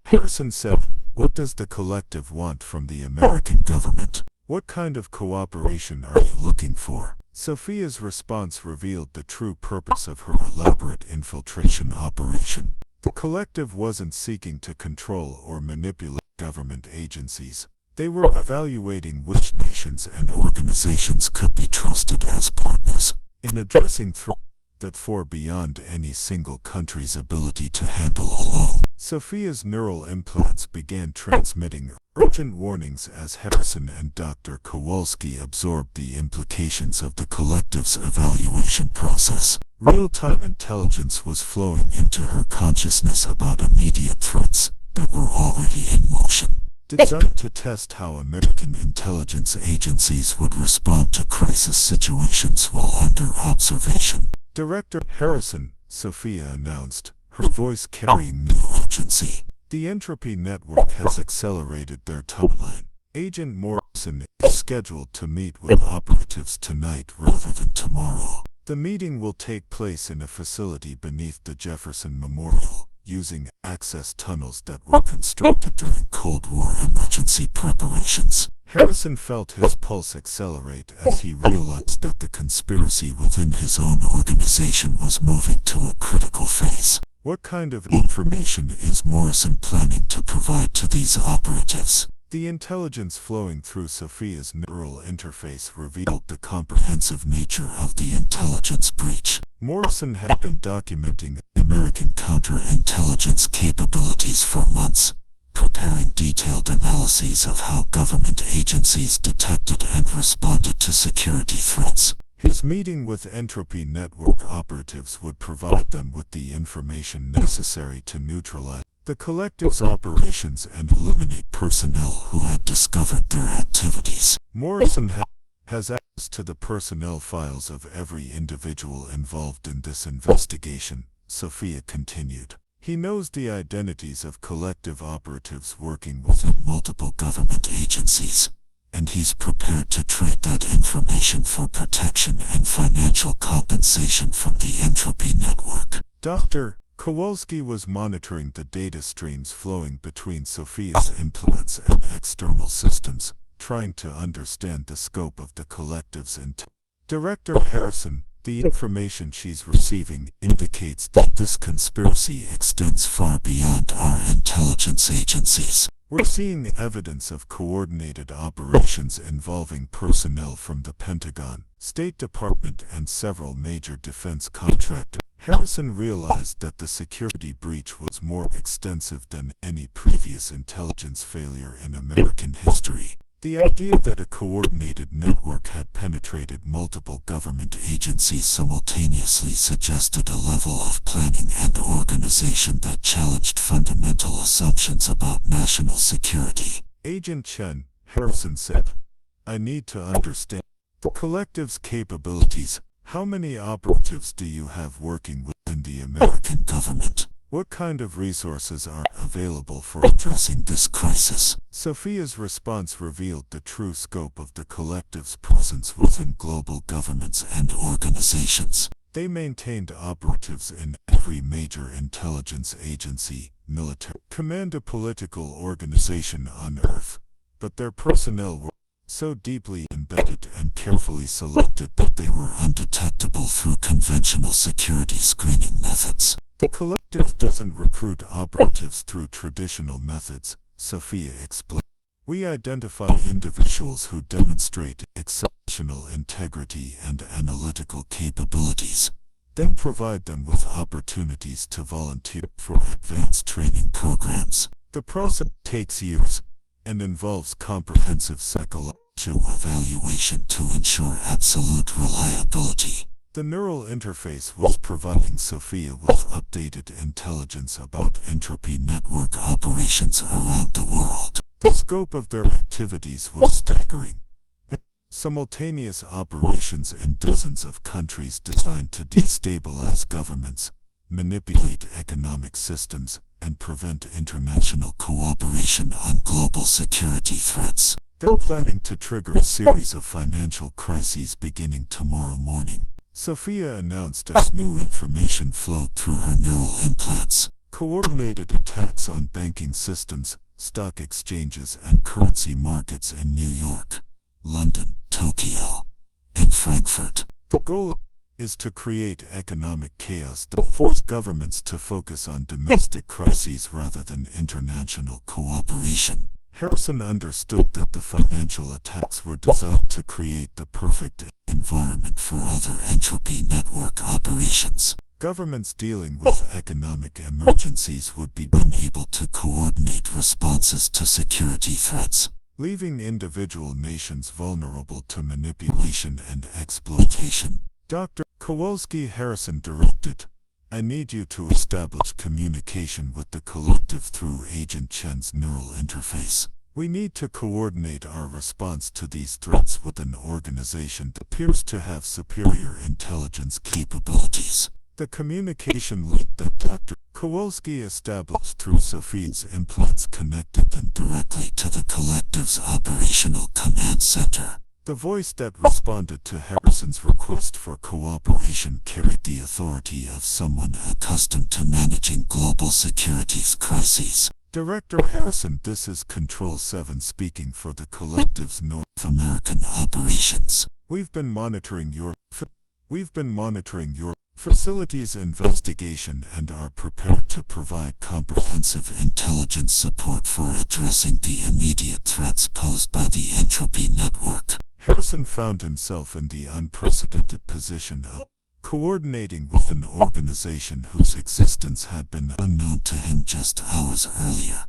Harrison said, what does the collective want from the American government? What kind of cooperation are you looking for? Sophia's response revealed the true purpose of her elaborate infiltration operation. The collective wasn't seeking to control or manipulate government agencies. They were evaluating which nations and organizations could be trusted as partners in addressing threats that far beyond any single country's ability to handle alone. Sophia's neural implants began transmitting urgent warnings as Harrison and Dr. Kowalski absorbed the implications of the collective's evaluation process. Real-time intelligence was flowing into her consciousness about immediate threats that were already in motion, designed to test how American intelligence agencies would respond to crisis situations while under observation. Director Harrison, Sophia announced, her voice carrying new urgency. The Entropy Network has accelerated their timeline. Agent Morrison is scheduled to meet with operatives tonight rather than tomorrow. The meeting will take place in a facility beneath the Jefferson Memorial using access tunnels that were constructed during Cold War emergency preparations. Harrison felt his pulse accelerate as he realized that the conspiracy within his own organization was moving to a critical phase. What kind of information is Morrison planning to provide to these operatives? The intelligence flowing through Sophia's neural interface revealed the comprehensive nature of the intelligence breach. Morrison had been documenting American counterintelligence capabilities for months, preparing detailed analyses of how government agencies detected and responded to security threats. His meeting with Entropy Network operatives would provide them with the information necessary to neutralize the collective's operations and eliminate personnel who had discovered their activities. Morrison has access to the personnel files of every individual involved in this investigation, Sophia continued. He knows the identities of collective operatives working within multiple government agencies, and he's prepared to trade that information for protection and financial compensation from the Entropy Network. Dr. Kowalski was monitoring the data streams flowing between Sophia's implants and external systems, trying to understand the scope of the collective's intent. Director Harrison, the information she's receiving indicates that this conspiracy extends far beyond our intelligence agencies. We're seeing evidence of coordinated operations involving personnel from the Pentagon, State Department, and several major defense contractors. Harrison realized that the security breach was more extensive than any previous intelligence failure in American history. The idea that a coordinated network had penetrated multiple government agencies simultaneously suggested a level of planning and organization that challenged fundamental assumptions about national security. Agent Chen, Harrison said, I need to understand the collective's capabilities. How many operatives do you have working within the American government? What kind of resources are available for addressing this crisis? Sophia's response revealed the true scope of the collective's presence within global governments and organizations. They maintained operatives in every major intelligence agency, military, command, a political organization on Earth, but their personnel were so deeply embedded and carefully selected that they were undetectable through conventional security screening methods. The collective doesn't recruit operatives through traditional methods, Sophia explained. We identify individuals who demonstrate exceptional integrity and analytical capabilities, then provide them with opportunities to volunteer for advanced training programs. The process takes years and involves comprehensive psychological evaluation to ensure absolute reliability. The neural interface was providing Sophia with updated intelligence about Entropy Network operations around the world. The scope of their activities was staggering. Simultaneous operations in dozens of countries designed to destabilize governments, manipulate economic systems, and prevent international cooperation on global security threats. They're planning to trigger a series of financial crises beginning tomorrow morning, Sophia announced as new information flowed through her neural implants. Coordinated attacks on banking systems, stock exchanges, and currency markets in New York, London, Tokyo, and Frankfurt. The goal is to create economic chaos that force governments to focus on domestic crises rather than international cooperation. Harrison understood that the financial attacks were designed to create the perfect environment for other Entropy Network operations. Governments dealing with economic emergencies would be unable to coordinate responses to security threats, leaving individual nations vulnerable to manipulation and exploitation. Dr. Kowalski Harrison directed, I need you to establish communication with the collective through Agent Chen's neural interface. We need to coordinate our response to these threats with an organization that appears to have superior intelligence capabilities. The communication link that Dr. Kowalski established through Sophia's implants connected them directly to the collective's operational command center. The voice that responded to Harrison's request for cooperation carried the authority of someone accustomed to managing global securities crises. Director Harrison, this is Control 7 speaking for the collective's North American operations. We've been monitoring your facility's investigation and are prepared to provide comprehensive intelligence support for addressing the immediate threats posed by the Entropy Network. Harrison found himself in the unprecedented position of coordinating with an organization whose existence had been unknown to him just hours earlier.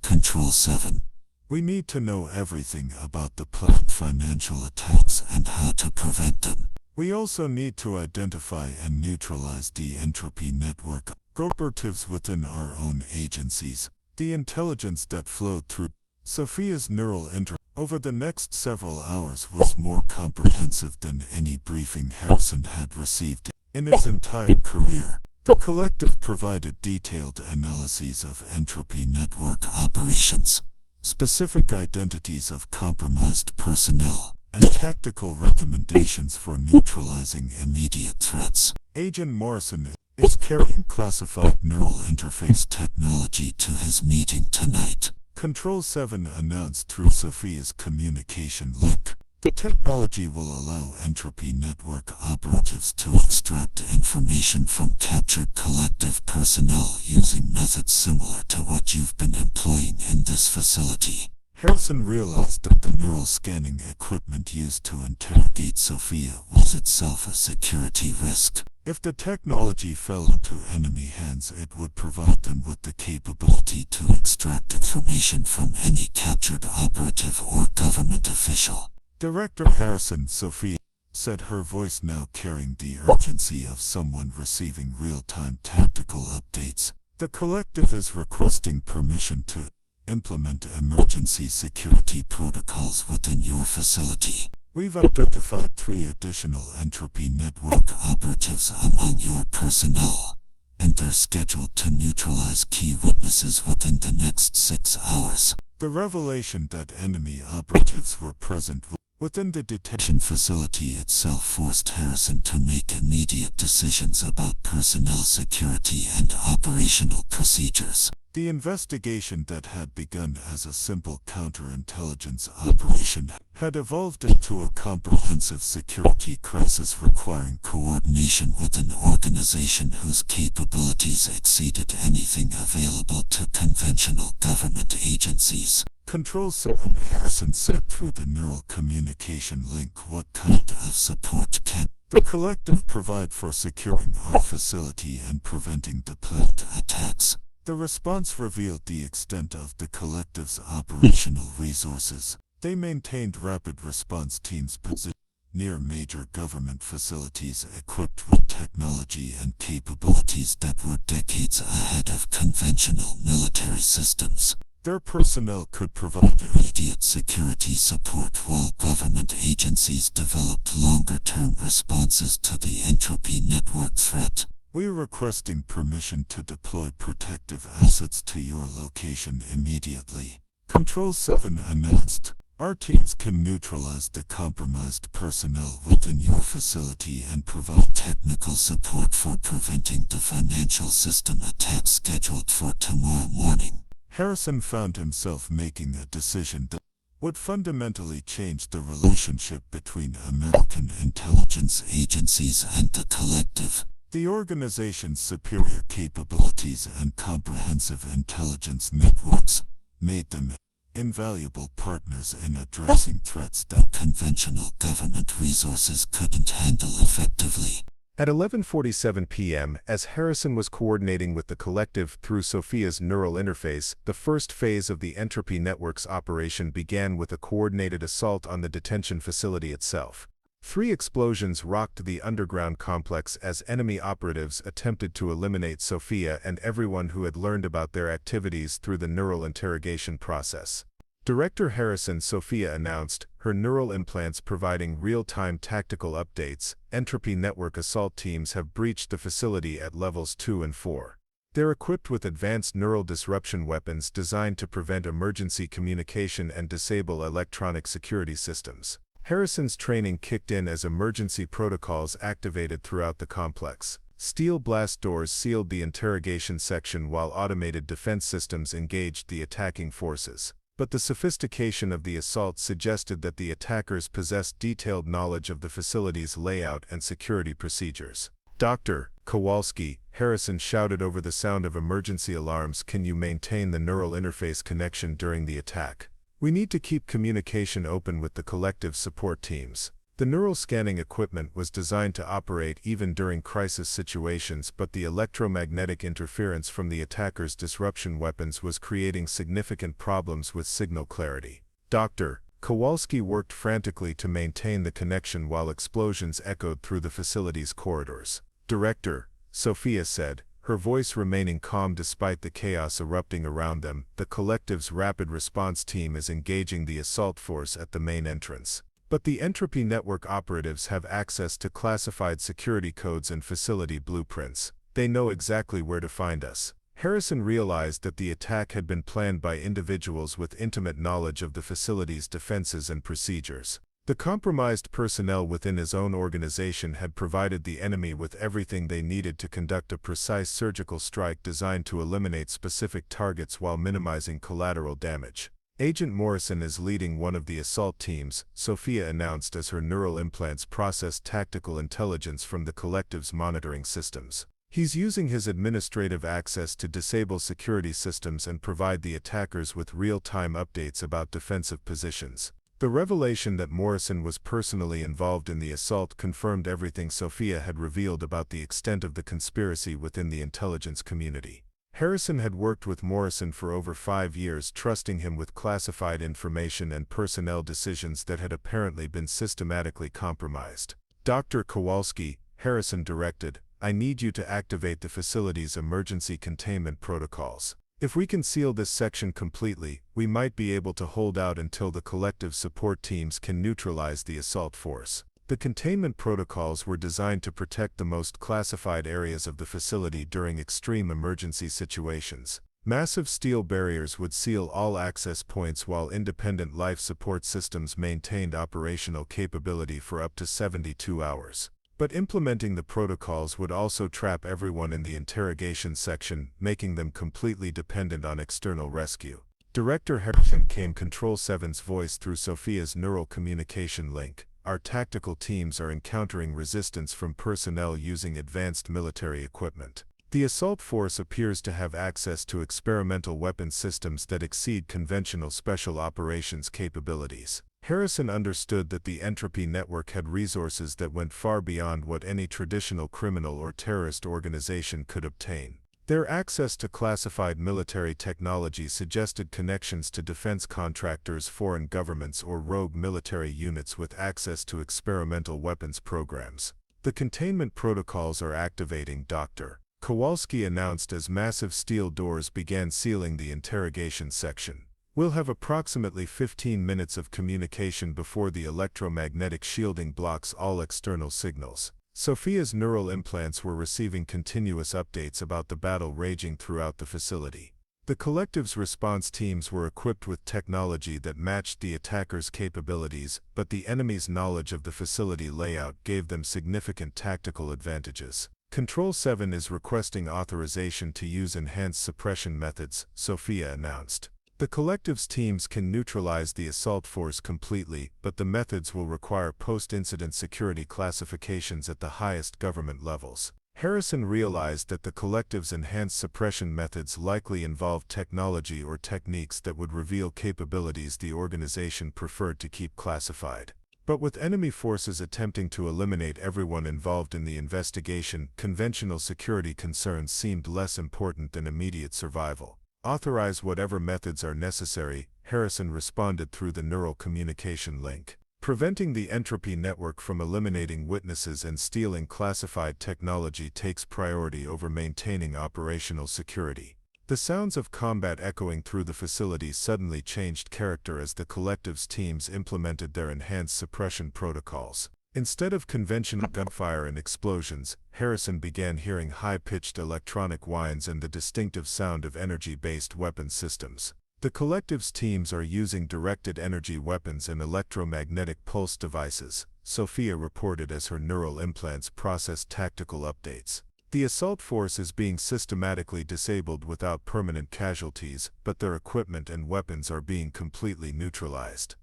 Control 7. We need to know everything about the planned financial attacks and how to prevent them. We also need to identify and neutralize the Entropy Network operatives within our own agencies. The intelligence that flowed through Sophia's neural interface over the next several hours was more comprehensive than any briefing Harrison had received in his entire career. The collective provided detailed analyses of Entropy Network operations, specific identities of compromised personnel, and tactical recommendations for neutralizing immediate threats. Agent Morrison is carrying classified neural interface technology to his meeting tonight. Control 7 announced through Sophia's communication link. The technology will allow Entropy Network operatives to extract information from captured collective personnel using methods similar to what you've been employing in this facility. Harrison realized that the neural scanning equipment used to interrogate Sophia was itself a security risk. If the technology fell into enemy hands, it would provide them with the capability to extract information from any captured operative or government official. Director Harrison, Sophia said, her voice now carrying the urgency of someone receiving real-time tactical updates. The collective is requesting permission to implement emergency security protocols within your facility. We've identified 3 additional Entropy Network operatives among your personnel, and they're scheduled to neutralize key witnesses within the next 6 hours. The revelation that enemy operatives were present within the detention facility itself forced Harrison to make immediate decisions about personnel security and operational procedures. The investigation that had begun as a simple counterintelligence operation had evolved into a comprehensive security crisis requiring coordination with an organization whose capabilities exceeded anything available to conventional government agencies. Control 7, Harrison said through the neural communication link, what kind of support can the collective provide for securing our facility and preventing the planned attacks? The response revealed the extent of the collective's operational resources. They maintained rapid response teams positioned near major government facilities equipped with technology and capabilities that were decades ahead of conventional military systems. Their personnel could provide immediate security support while government agencies developed longer-term responses to the Entropy Network threat. We're requesting permission to deploy protective assets to your location immediately. Control 7 announced. Our teams can neutralize the compromised personnel within your facility and provide technical support for preventing the financial system attack scheduled for tomorrow morning. Harrison found himself making a decision that would fundamentally change the relationship between American intelligence agencies and the collective. The organization's superior capabilities and comprehensive intelligence networks made them invaluable partners in addressing threats that conventional government resources couldn't handle effectively. At 11:47 p.m., as Harrison was coordinating with the collective through Sophia's neural interface, the first phase of the Entropy Network's operation began with a coordinated assault on the detention facility itself. 3 explosions rocked the underground complex as enemy operatives attempted to eliminate Sophia and everyone who had learned about their activities through the neural interrogation process. Director Harrison, Sophia announced, her neural implants providing real-time tactical updates. Entropy Network assault teams have breached the facility at levels 2 and 4. They're equipped with advanced neural disruption weapons designed to prevent emergency communication and disable electronic security systems. Harrison's training kicked in as emergency protocols activated throughout the complex. Steel blast doors sealed the interrogation section while automated defense systems engaged the attacking forces. But the sophistication of the assault suggested that the attackers possessed detailed knowledge of the facility's layout and security procedures. "Dr. Kowalski," Harrison shouted over the sound of emergency alarms, "can you maintain the neural interface connection during the attack? We need to keep communication open with the collective support teams." The neural scanning equipment was designed to operate even during crisis situations, but the electromagnetic interference from the attackers' disruption weapons was creating significant problems with signal clarity. Dr. Kowalski worked frantically to maintain the connection while explosions echoed through the facility's corridors. "Director," Sophia said, her voice remaining calm despite the chaos erupting around them, "the collective's rapid response team is engaging the assault force at the main entrance. But the Entropy Network operatives have access to classified security codes and facility blueprints. They know exactly where to find us." Harrison realized that the attack had been planned by individuals with intimate knowledge of the facility's defenses and procedures. The compromised personnel within his own organization had provided the enemy with everything they needed to conduct a precise surgical strike designed to eliminate specific targets while minimizing collateral damage. "Agent Morrison is leading one of the assault teams," Sophia announced as her neural implants processed tactical intelligence from the collective's monitoring systems. "He's using his administrative access to disable security systems and provide the attackers with real-time updates about defensive positions." The revelation that Morrison was personally involved in the assault confirmed everything Sophia had revealed about the extent of the conspiracy within the intelligence community. Harrison had worked with Morrison for over 5 years, trusting him with classified information and personnel decisions that had apparently been systematically compromised. "Dr. Kowalski," Harrison directed, "I need you to activate the facility's emergency containment protocols. If we can seal this section completely, we might be able to hold out until the collective support teams can neutralize the assault force." The containment protocols were designed to protect the most classified areas of the facility during extreme emergency situations. Massive steel barriers would seal all access points while independent life support systems maintained operational capability for up to 72 hours. But implementing the protocols would also trap everyone in the interrogation section, making them completely dependent on external rescue. Director Harrison came Control 7's voice through Sophia's neural communication link. "Our tactical teams are encountering resistance from personnel using advanced military equipment. The assault force appears to have access to experimental weapon systems that exceed conventional special operations capabilities." Harrison understood that the Entropy Network had resources that went far beyond what any traditional criminal or terrorist organization could obtain. Their access to classified military technology suggested connections to defense contractors, foreign governments, or rogue military units with access to experimental weapons programs. "The containment protocols are activating," Dr. Kowalski announced as massive steel doors began sealing the interrogation section. "We'll have approximately 15 minutes of communication before the electromagnetic shielding blocks all external signals." Sophia's neural implants were receiving continuous updates about the battle raging throughout the facility. The collective's response teams were equipped with technology that matched the attackers' capabilities, but the enemy's knowledge of the facility layout gave them significant tactical advantages. "Control 7 is requesting authorization to use enhanced suppression methods," Sophia announced. "The collective's teams can neutralize the assault force completely, but the methods will require post-incident security classifications at the highest government levels." Harrison realized that the collective's enhanced suppression methods likely involved technology or techniques that would reveal capabilities the organization preferred to keep classified. But with enemy forces attempting to eliminate everyone involved in the investigation, conventional security concerns seemed less important than immediate survival. "Authorize whatever methods are necessary," Harrison responded through the neural communication link. "Preventing the Entropy Network from eliminating witnesses and stealing classified technology takes priority over maintaining operational security." The sounds of combat echoing through the facility suddenly changed character as the collective's teams implemented their enhanced suppression protocols. Instead of conventional gunfire and explosions, Harrison began hearing high-pitched electronic whines and the distinctive sound of energy-based weapon systems. The collective's teams are using directed energy weapons and electromagnetic pulse devices, Sophia reported as her neural implants process tactical updates. The assault force is being systematically disabled without permanent casualties, but their equipment and weapons are being completely neutralized.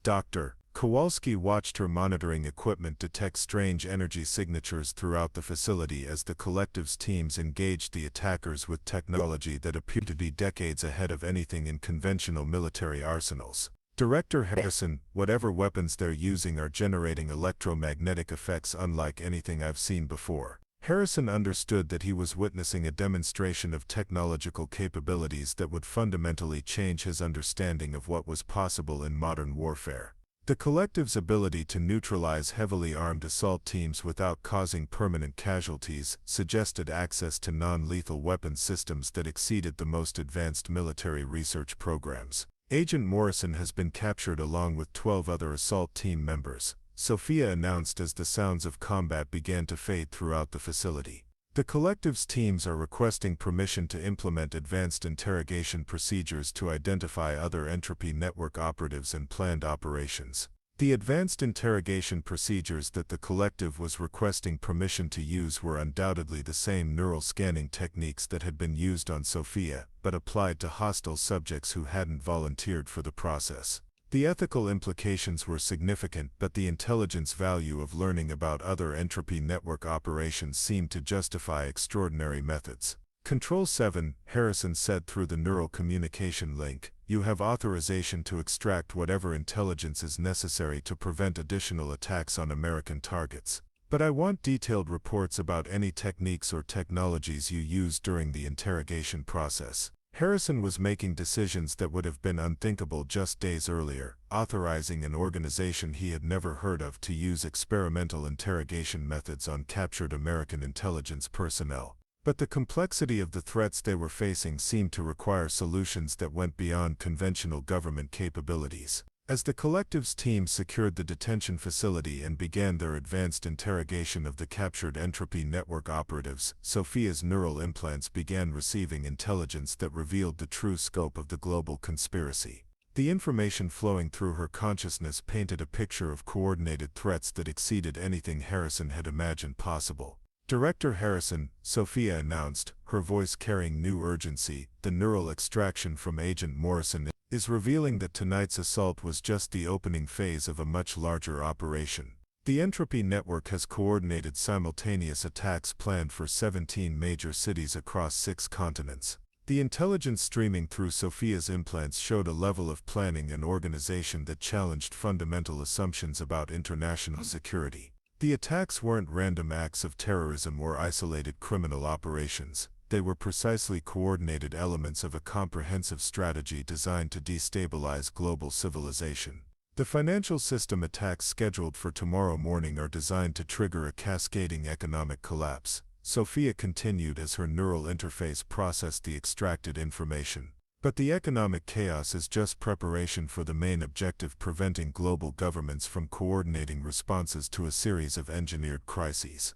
Dr. Kowalski watched her monitoring equipment detect strange energy signatures throughout the facility as the collective's teams engaged the attackers with technology that appeared to be decades ahead of anything in conventional military arsenals. Director Harrison, whatever weapons they're using are generating electromagnetic effects unlike anything I've seen before. Harrison understood that he was witnessing a demonstration of technological capabilities that would fundamentally change his understanding of what was possible in modern warfare. The collective's ability to neutralize heavily armed assault teams without causing permanent casualties suggested access to non-lethal weapons systems that exceeded the most advanced military research programs. Agent Morrison has been captured along with 12 other assault team members, Sophia announced as the sounds of combat began to fade throughout the facility. The collective's teams are requesting permission to implement advanced interrogation procedures to identify other entropy network operatives and planned operations. The advanced interrogation procedures that the collective was requesting permission to use were undoubtedly the same neural scanning techniques that had been used on Sophia, but applied to hostile subjects who hadn't volunteered for the process. The ethical implications were significant, but the intelligence value of learning about other entropy network operations seemed to justify extraordinary methods. Control 7, Harrison said through the neural communication link, you have authorization to extract whatever intelligence is necessary to prevent additional attacks on American targets. But I want detailed reports about any techniques or technologies you used during the interrogation process. Harrison was making decisions that would have been unthinkable just days earlier, authorizing an organization he had never heard of to use experimental interrogation methods on captured American intelligence personnel. But the complexity of the threats they were facing seemed to require solutions that went beyond conventional government capabilities. As the collective's team secured the detention facility and began their advanced interrogation of the captured entropy network operatives, Sophia's neural implants began receiving intelligence that revealed the true scope of the global conspiracy. The information flowing through her consciousness painted a picture of coordinated threats that exceeded anything Harrison had imagined possible. Director Harrison, Sophia announced, her voice carrying new urgency, the neural extraction from Agent Morrison is revealing that tonight's assault was just the opening phase of a much larger operation. The Entropy Network has coordinated simultaneous attacks planned for 17 major cities across 6 continents. The intelligence streaming through Sophia's implants showed a level of planning and organization that challenged fundamental assumptions about international security. The attacks weren't random acts of terrorism or isolated criminal operations. They were precisely coordinated elements of a comprehensive strategy designed to destabilize global civilization. The financial system attacks scheduled for tomorrow morning are designed to trigger a cascading economic collapse, Sophia continued as her neural interface processed the extracted information. But the economic chaos is just preparation for the main objective: preventing global governments from coordinating responses to a series of engineered crises.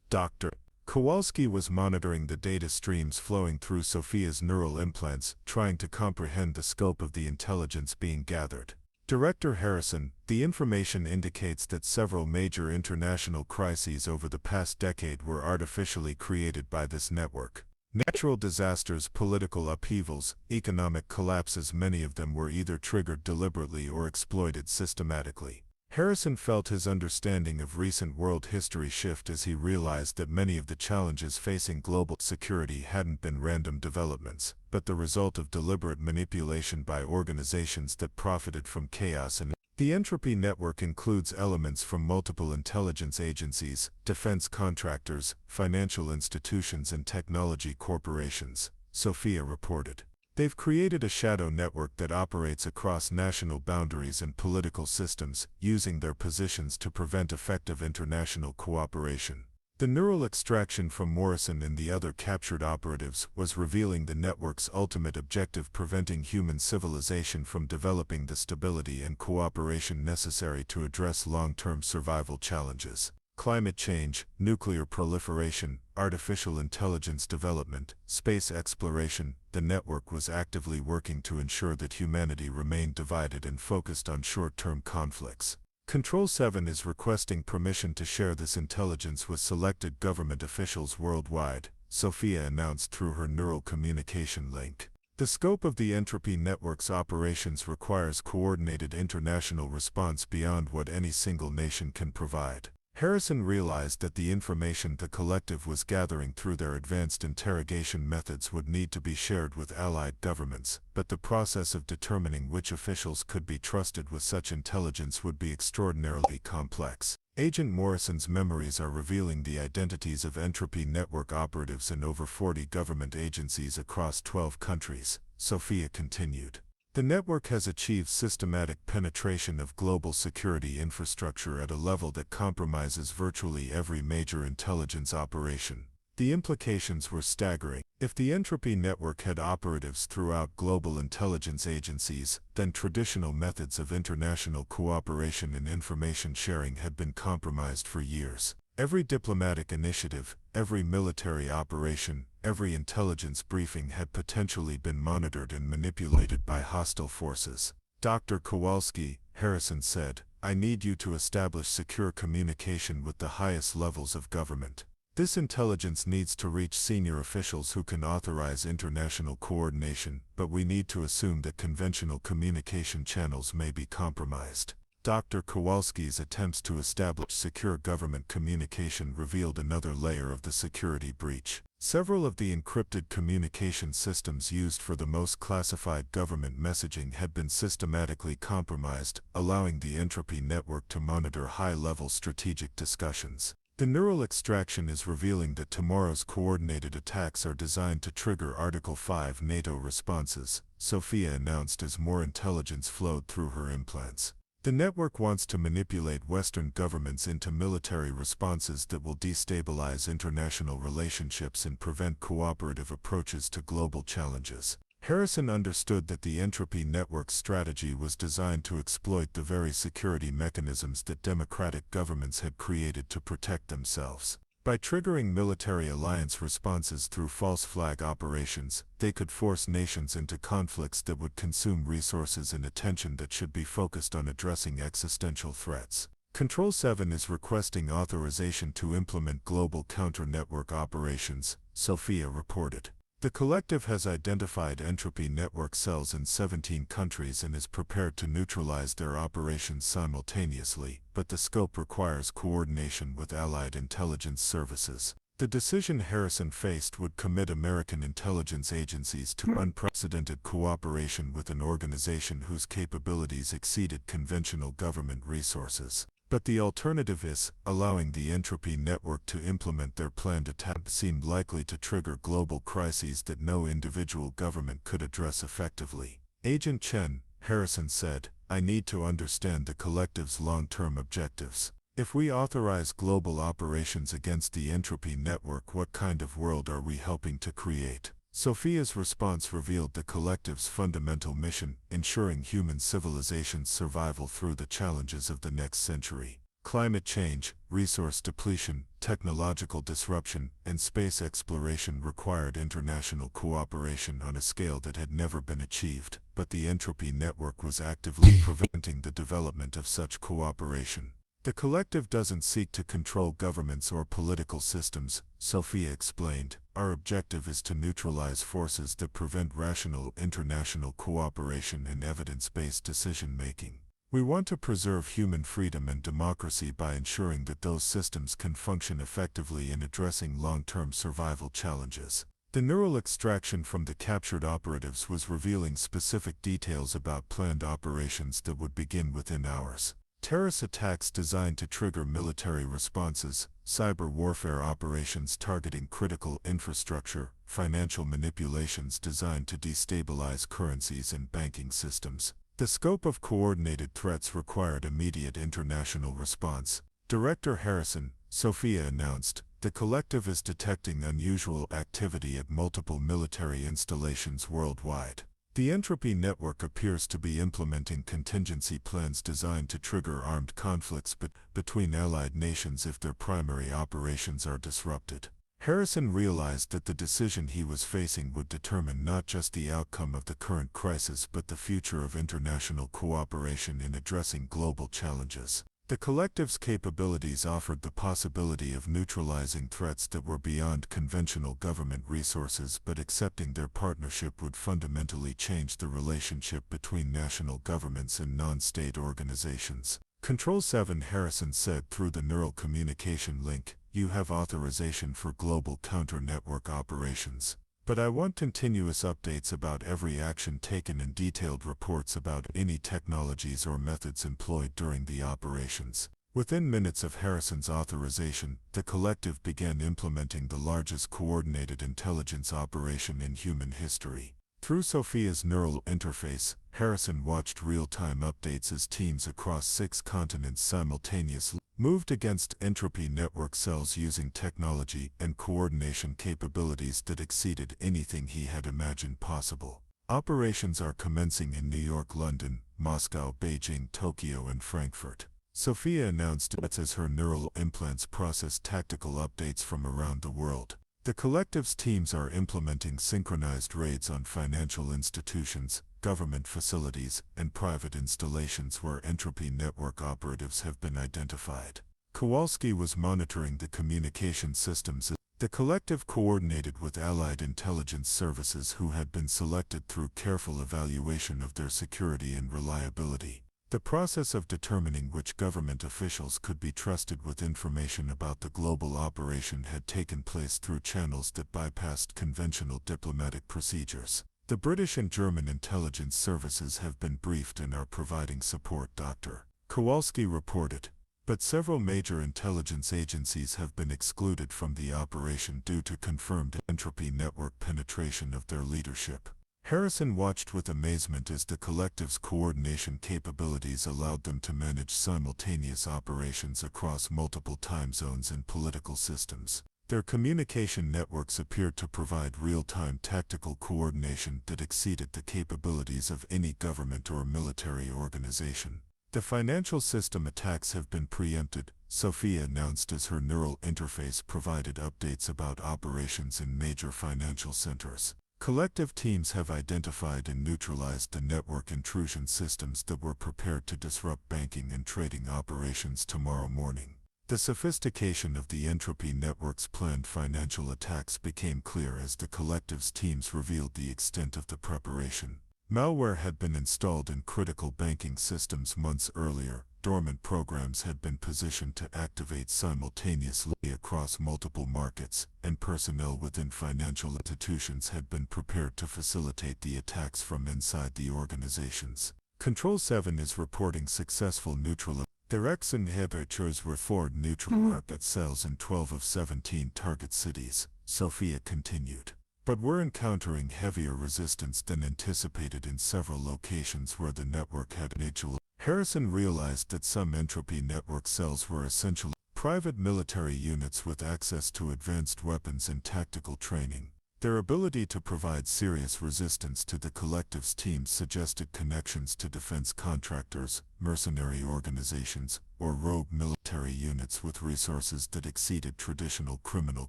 Dr. Kowalski was monitoring the data streams flowing through Sophia's neural implants, trying to comprehend the scope of the intelligence being gathered. Director Harrison, the information indicates that several major international crises over the past decade were artificially created by this network. Natural disasters, political upheavals, economic collapses, many of them were either triggered deliberately or exploited systematically. Harrison felt his understanding of recent world history shift as he realized that many of the challenges facing global security hadn't been random developments, but the result of deliberate manipulation by organizations that profited from chaos. And the Entropy Network includes elements from multiple intelligence agencies, defense contractors, financial institutions, and technology corporations, Sophia reported. They've created a shadow network that operates across national boundaries and political systems, using their positions to prevent effective international cooperation. The neural extraction from Morrison and the other captured operatives was revealing the network's ultimate objective: preventing human civilization from developing the stability and cooperation necessary to address long-term survival challenges. climate change, nuclear proliferation, artificial intelligence development, space exploration. The network was actively working to ensure that humanity remained divided and focused on short-term conflicts. Control 7 is requesting permission to share this intelligence with selected government officials worldwide, Sophia announced through her neural communication link. The scope of the Entropy Network's operations requires coordinated international response beyond what any single nation can provide. Harrison realized that the information the collective was gathering through their advanced interrogation methods would need to be shared with allied governments, but the process of determining which officials could be trusted with such intelligence would be extraordinarily complex. Agent Morrison's memories are revealing the identities of Entropy Network operatives in over 40 government agencies across 12 countries, Sophia continued. The network has achieved systematic penetration of global security infrastructure at a level that compromises virtually every major intelligence operation. The implications were staggering. If the Entropy Network had operatives throughout global intelligence agencies, then traditional methods of international cooperation and information sharing had been compromised for years. Every diplomatic initiative, every military operation, every intelligence briefing had potentially been monitored and manipulated by hostile forces. Dr. Kowalski, Harrison said, I need you to establish secure communication with the highest levels of government. This intelligence needs to reach senior officials who can authorize international coordination, but we need to assume that conventional communication channels may be compromised. Dr. Kowalski's attempts to establish secure government communication revealed another layer of the security breach. Several of the encrypted communication systems used for the most classified government messaging had been systematically compromised, allowing the Entropy Network to monitor high-level strategic discussions. The neural extraction is revealing that tomorrow's coordinated attacks are designed to trigger Article 5 NATO responses, Sophia announced as more intelligence flowed through her implants. The network wants to manipulate Western governments into military responses that will destabilize international relationships and prevent cooperative approaches to global challenges. Harrison understood that the Entropy Network's strategy was designed to exploit the very security mechanisms that democratic governments had created to protect themselves. By triggering military alliance responses through false flag operations, they could force nations into conflicts that would consume resources and attention that should be focused on addressing existential threats. Control 7 is requesting authorization to implement global counter-network operations, Sophia reported. The collective has identified Entropy Network cells in 17 countries and is prepared to neutralize their operations simultaneously, but the scope requires coordination with allied intelligence services. The decision Harrison faced would commit American intelligence agencies to unprecedented cooperation with an organization whose capabilities exceeded conventional government resources. But the alternative is, allowing the Entropy Network to implement their planned attack seemed likely to trigger global crises that no individual government could address effectively. Agent Chen, Harrison said, I need to understand the collective's long-term objectives. If we authorize global operations against the Entropy Network, what kind of world are we helping to create? Sophia's response revealed the collective's fundamental mission, ensuring human civilization's survival through the challenges of the next century. Climate change, resource depletion, technological disruption, and space exploration required international cooperation on a scale that had never been achieved, but the Entropy Network was actively preventing the development of such cooperation. The collective doesn't seek to control governments or political systems, Sophia explained. Our objective is to neutralize forces that prevent rational international cooperation and evidence-based decision-making. We want to preserve human freedom and democracy by ensuring that those systems can function effectively in addressing long-term survival challenges. The neural extraction from the captured operatives was revealing specific details about planned operations that would begin within hours. Terrorist attacks designed to trigger military responses, cyber warfare operations targeting critical infrastructure, financial manipulations designed to destabilize currencies and banking systems. The scope of coordinated threats required immediate international response. Director Harrison, Sophia announced, the collective is detecting unusual activity at multiple military installations worldwide. The Entropy Network appears to be implementing contingency plans designed to trigger armed conflicts between allied nations if their primary operations are disrupted. Harrison realized that the decision he was facing would determine not just the outcome of the current crisis but the future of international cooperation in addressing global challenges. The collective's capabilities offered the possibility of neutralizing threats that were beyond conventional government resources, but accepting their partnership would fundamentally change the relationship between national governments and non-state organizations. Control 7, Harrison said through the neural communication link, "You have authorization for global counter-network operations. But I want continuous updates about every action taken and detailed reports about any technologies or methods employed during the operations." Within minutes of Harrison's authorization, the collective began implementing the largest coordinated intelligence operation in human history. Through Sophia's neural interface, Harrison watched real-time updates as teams across 6 continents simultaneously moved against Entropy Network cells using technology and coordination capabilities that exceeded anything he had imagined possible. Operations are commencing in New York, London, Moscow, Beijing, Tokyo, and Frankfurt. Sophia announced it as her neural implants process tactical updates from around the world. The collective's teams are implementing synchronized raids on financial institutions, government facilities, and private installations where Entropy Network operatives have been identified. Kowalski was monitoring the communication systems. The collective coordinated with allied intelligence services who had been selected through careful evaluation of their security and reliability. The process of determining which government officials could be trusted with information about the global operation had taken place through channels that bypassed conventional diplomatic procedures. The British and German intelligence services have been briefed and are providing support, Dr. Kowalski reported. But several major intelligence agencies have been excluded from the operation due to confirmed Entropy Network penetration of their leadership. Harrison watched with amazement as the collective's coordination capabilities allowed them to manage simultaneous operations across multiple time zones and political systems. Their communication networks appeared to provide real-time tactical coordination that exceeded the capabilities of any government or military organization. The financial system attacks have been preempted, Sophia announced as her neural interface provided updates about operations in major financial centers. Collective teams have identified and neutralized the network intrusion systems that were prepared to disrupt banking and trading operations tomorrow morning. The sophistication of the Entropy Network's planned financial attacks became clear as the collective's teams revealed the extent of the preparation. Malware had been installed in critical banking systems months earlier. Dormant programs had been positioned to activate simultaneously across multiple markets, and personnel within financial institutions had been prepared to facilitate the attacks from inside the organizations. Control 7 is reporting successful neutral. Their inhibitors were forward neutral at cells in 12 of 17 target cities, Sophia continued. But we're encountering heavier resistance than anticipated in several locations where the network had initial. Harrison realized that some Entropy Network cells were essentially private military units with access to advanced weapons and tactical training. Their ability to provide serious resistance to the collective's teams suggested connections to defense contractors, mercenary organizations, or rogue military units with resources that exceeded traditional criminal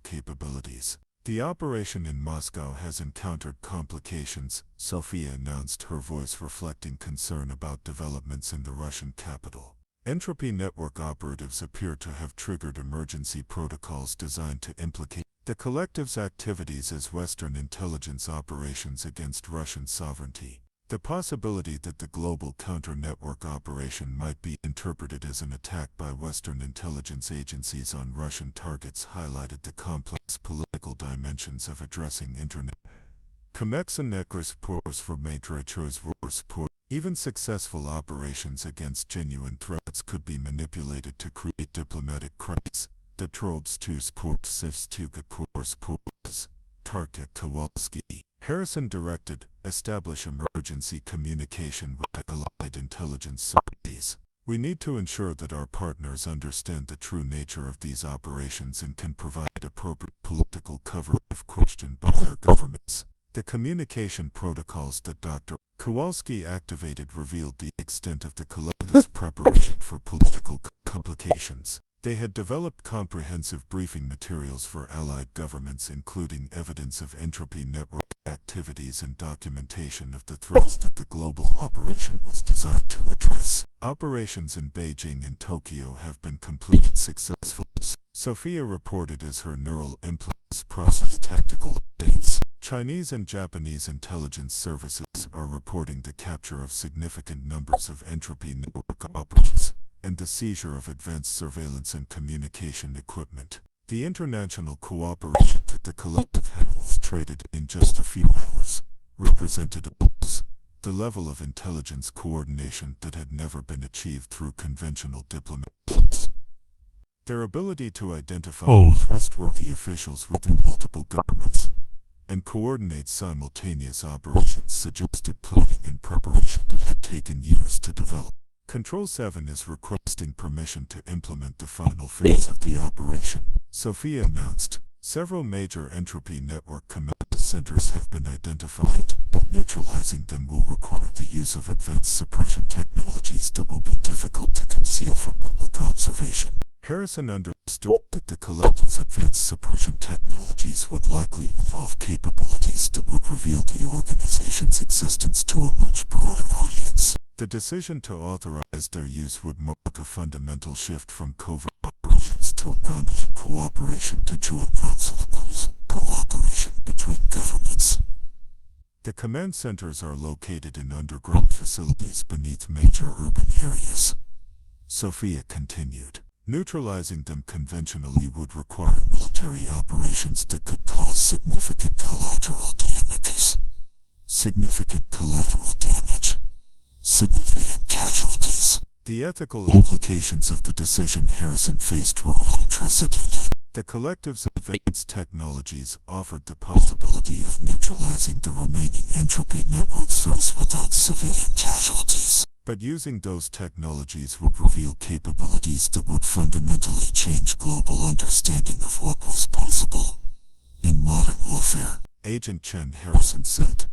capabilities. The operation in Moscow has encountered complications, Sophia announced, her voice reflecting concern about developments in the Russian capital. Entropy Network operatives appear to have triggered emergency protocols designed to implicate the collective's activities as Western intelligence operations against Russian sovereignty. The possibility that the global counter-network operation might be interpreted as an attack by Western intelligence agencies on Russian targets highlighted the complex political dimensions of addressing internet. Even successful operations against genuine threats could be manipulated to create diplomatic crises. The troops to support Tarka Kowalski. Harrison directed, establish emergency communication with allied intelligence services. We need to ensure that our partners understand the true nature of these operations and can provide appropriate political cover if questioned by their governments. The communication protocols that Dr. Kowalski activated revealed the extent of the collective's preparation for political complications. They had developed comprehensive briefing materials for allied governments, including evidence of entropy network activities and documentation of the threats that the global operation was designed to address. Operations in Beijing and Tokyo have been completed successfully. Sophia reported as her neural implants process tactical updates. Chinese and Japanese intelligence services are reporting the capture of significant numbers of entropy network operators and the seizure of advanced surveillance and communication equipment. The international cooperation that the collective had traded in just a few hours represented the level of intelligence coordination that had never been achieved through conventional diplomacy. Their ability to identify trustworthy officials within multiple governments and coordinate simultaneous operations suggested planning and preparation that had taken years to develop. Control 7 is requesting permission to implement the final phase of the operation, Sophia announced. Several major entropy network command centers have been identified, but neutralizing them will require the use of advanced suppression technologies that will be difficult to conceal from public observation. Harrison understood that the collective's advanced suppression technologies would likely involve capabilities that would reveal the organization's existence to a much broader audience. The decision to authorize their use would mark a fundamental shift from covert operations to organic cooperation to joint cooperation between governments. The command centers are located in underground facilities beneath major urban areas, Sophia continued. Neutralizing them conventionally would require military operations that could cause significant collateral damage. Significant casualties. The ethical implications of the decision Harrison faced were unprecedented. The collective's advanced technologies offered the possibility of neutralizing the remaining entropy network threats without civilian casualties. But using those technologies would reveal capabilities that would fundamentally change global understanding of what was possible in modern warfare. Agent Chen Harrison said,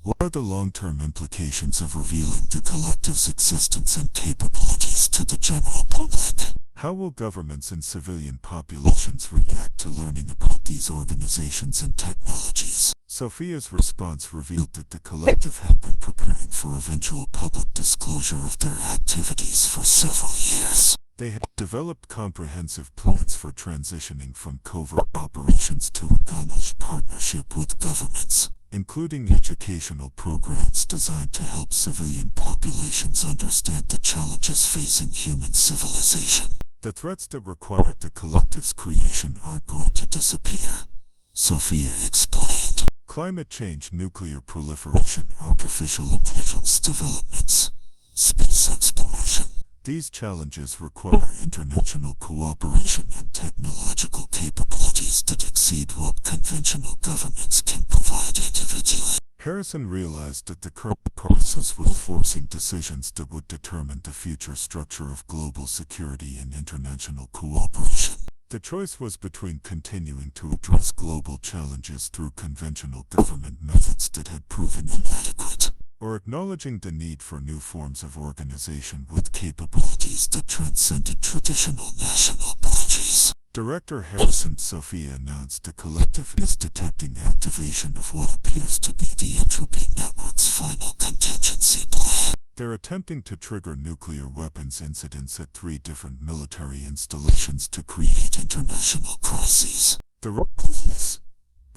"What are the long-term implications of revealing the collective's existence and capabilities to the general public? How will governments and civilian populations react to learning about these organizations and technologies?" Sophia's response revealed that the collective had been preparing for eventual public disclosure of their activities for several years. They had developed comprehensive plans for transitioning from covert operations to a gunnish partnership with governments, including educational programs designed to help civilian populations understand the challenges facing human civilization. The threats that required the collective's creation aren't going to disappear, Sophia explained. Climate change, nuclear proliferation, artificial intelligence developments, space exploration. These challenges require international cooperation and technological capabilities that exceed what conventional governments can provide individually. Harrison realized that the current process was forcing decisions that would determine the future structure of global security and international cooperation. The choice was between continuing to address global challenges through conventional government methods that had proven inadequate, or acknowledging the need for new forms of organization with capabilities that transcended traditional national boundaries. Director Harrison Sophia announced the collective is detecting activation of what appears to be the entropy network's final contingency plan. They're attempting to trigger nuclear weapons incidents at 3 different military installations to create international crises. The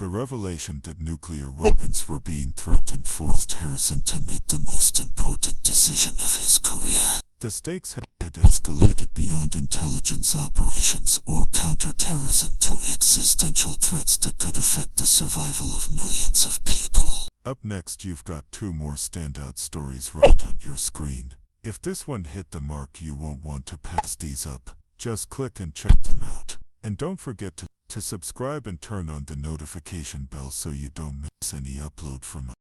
revelation that nuclear weapons were being threatened forced Harrison to make the most important decision of his career. The stakes had escalated beyond intelligence operations or counterterrorism to existential threats that could affect the survival of millions of people. Up next, you've got 2 more standout stories right on your screen. If this one hit the mark, you won't want to pass these up. Just click and check them out. And don't forget to subscribe and turn on the notification bell so you don't miss any upload from us.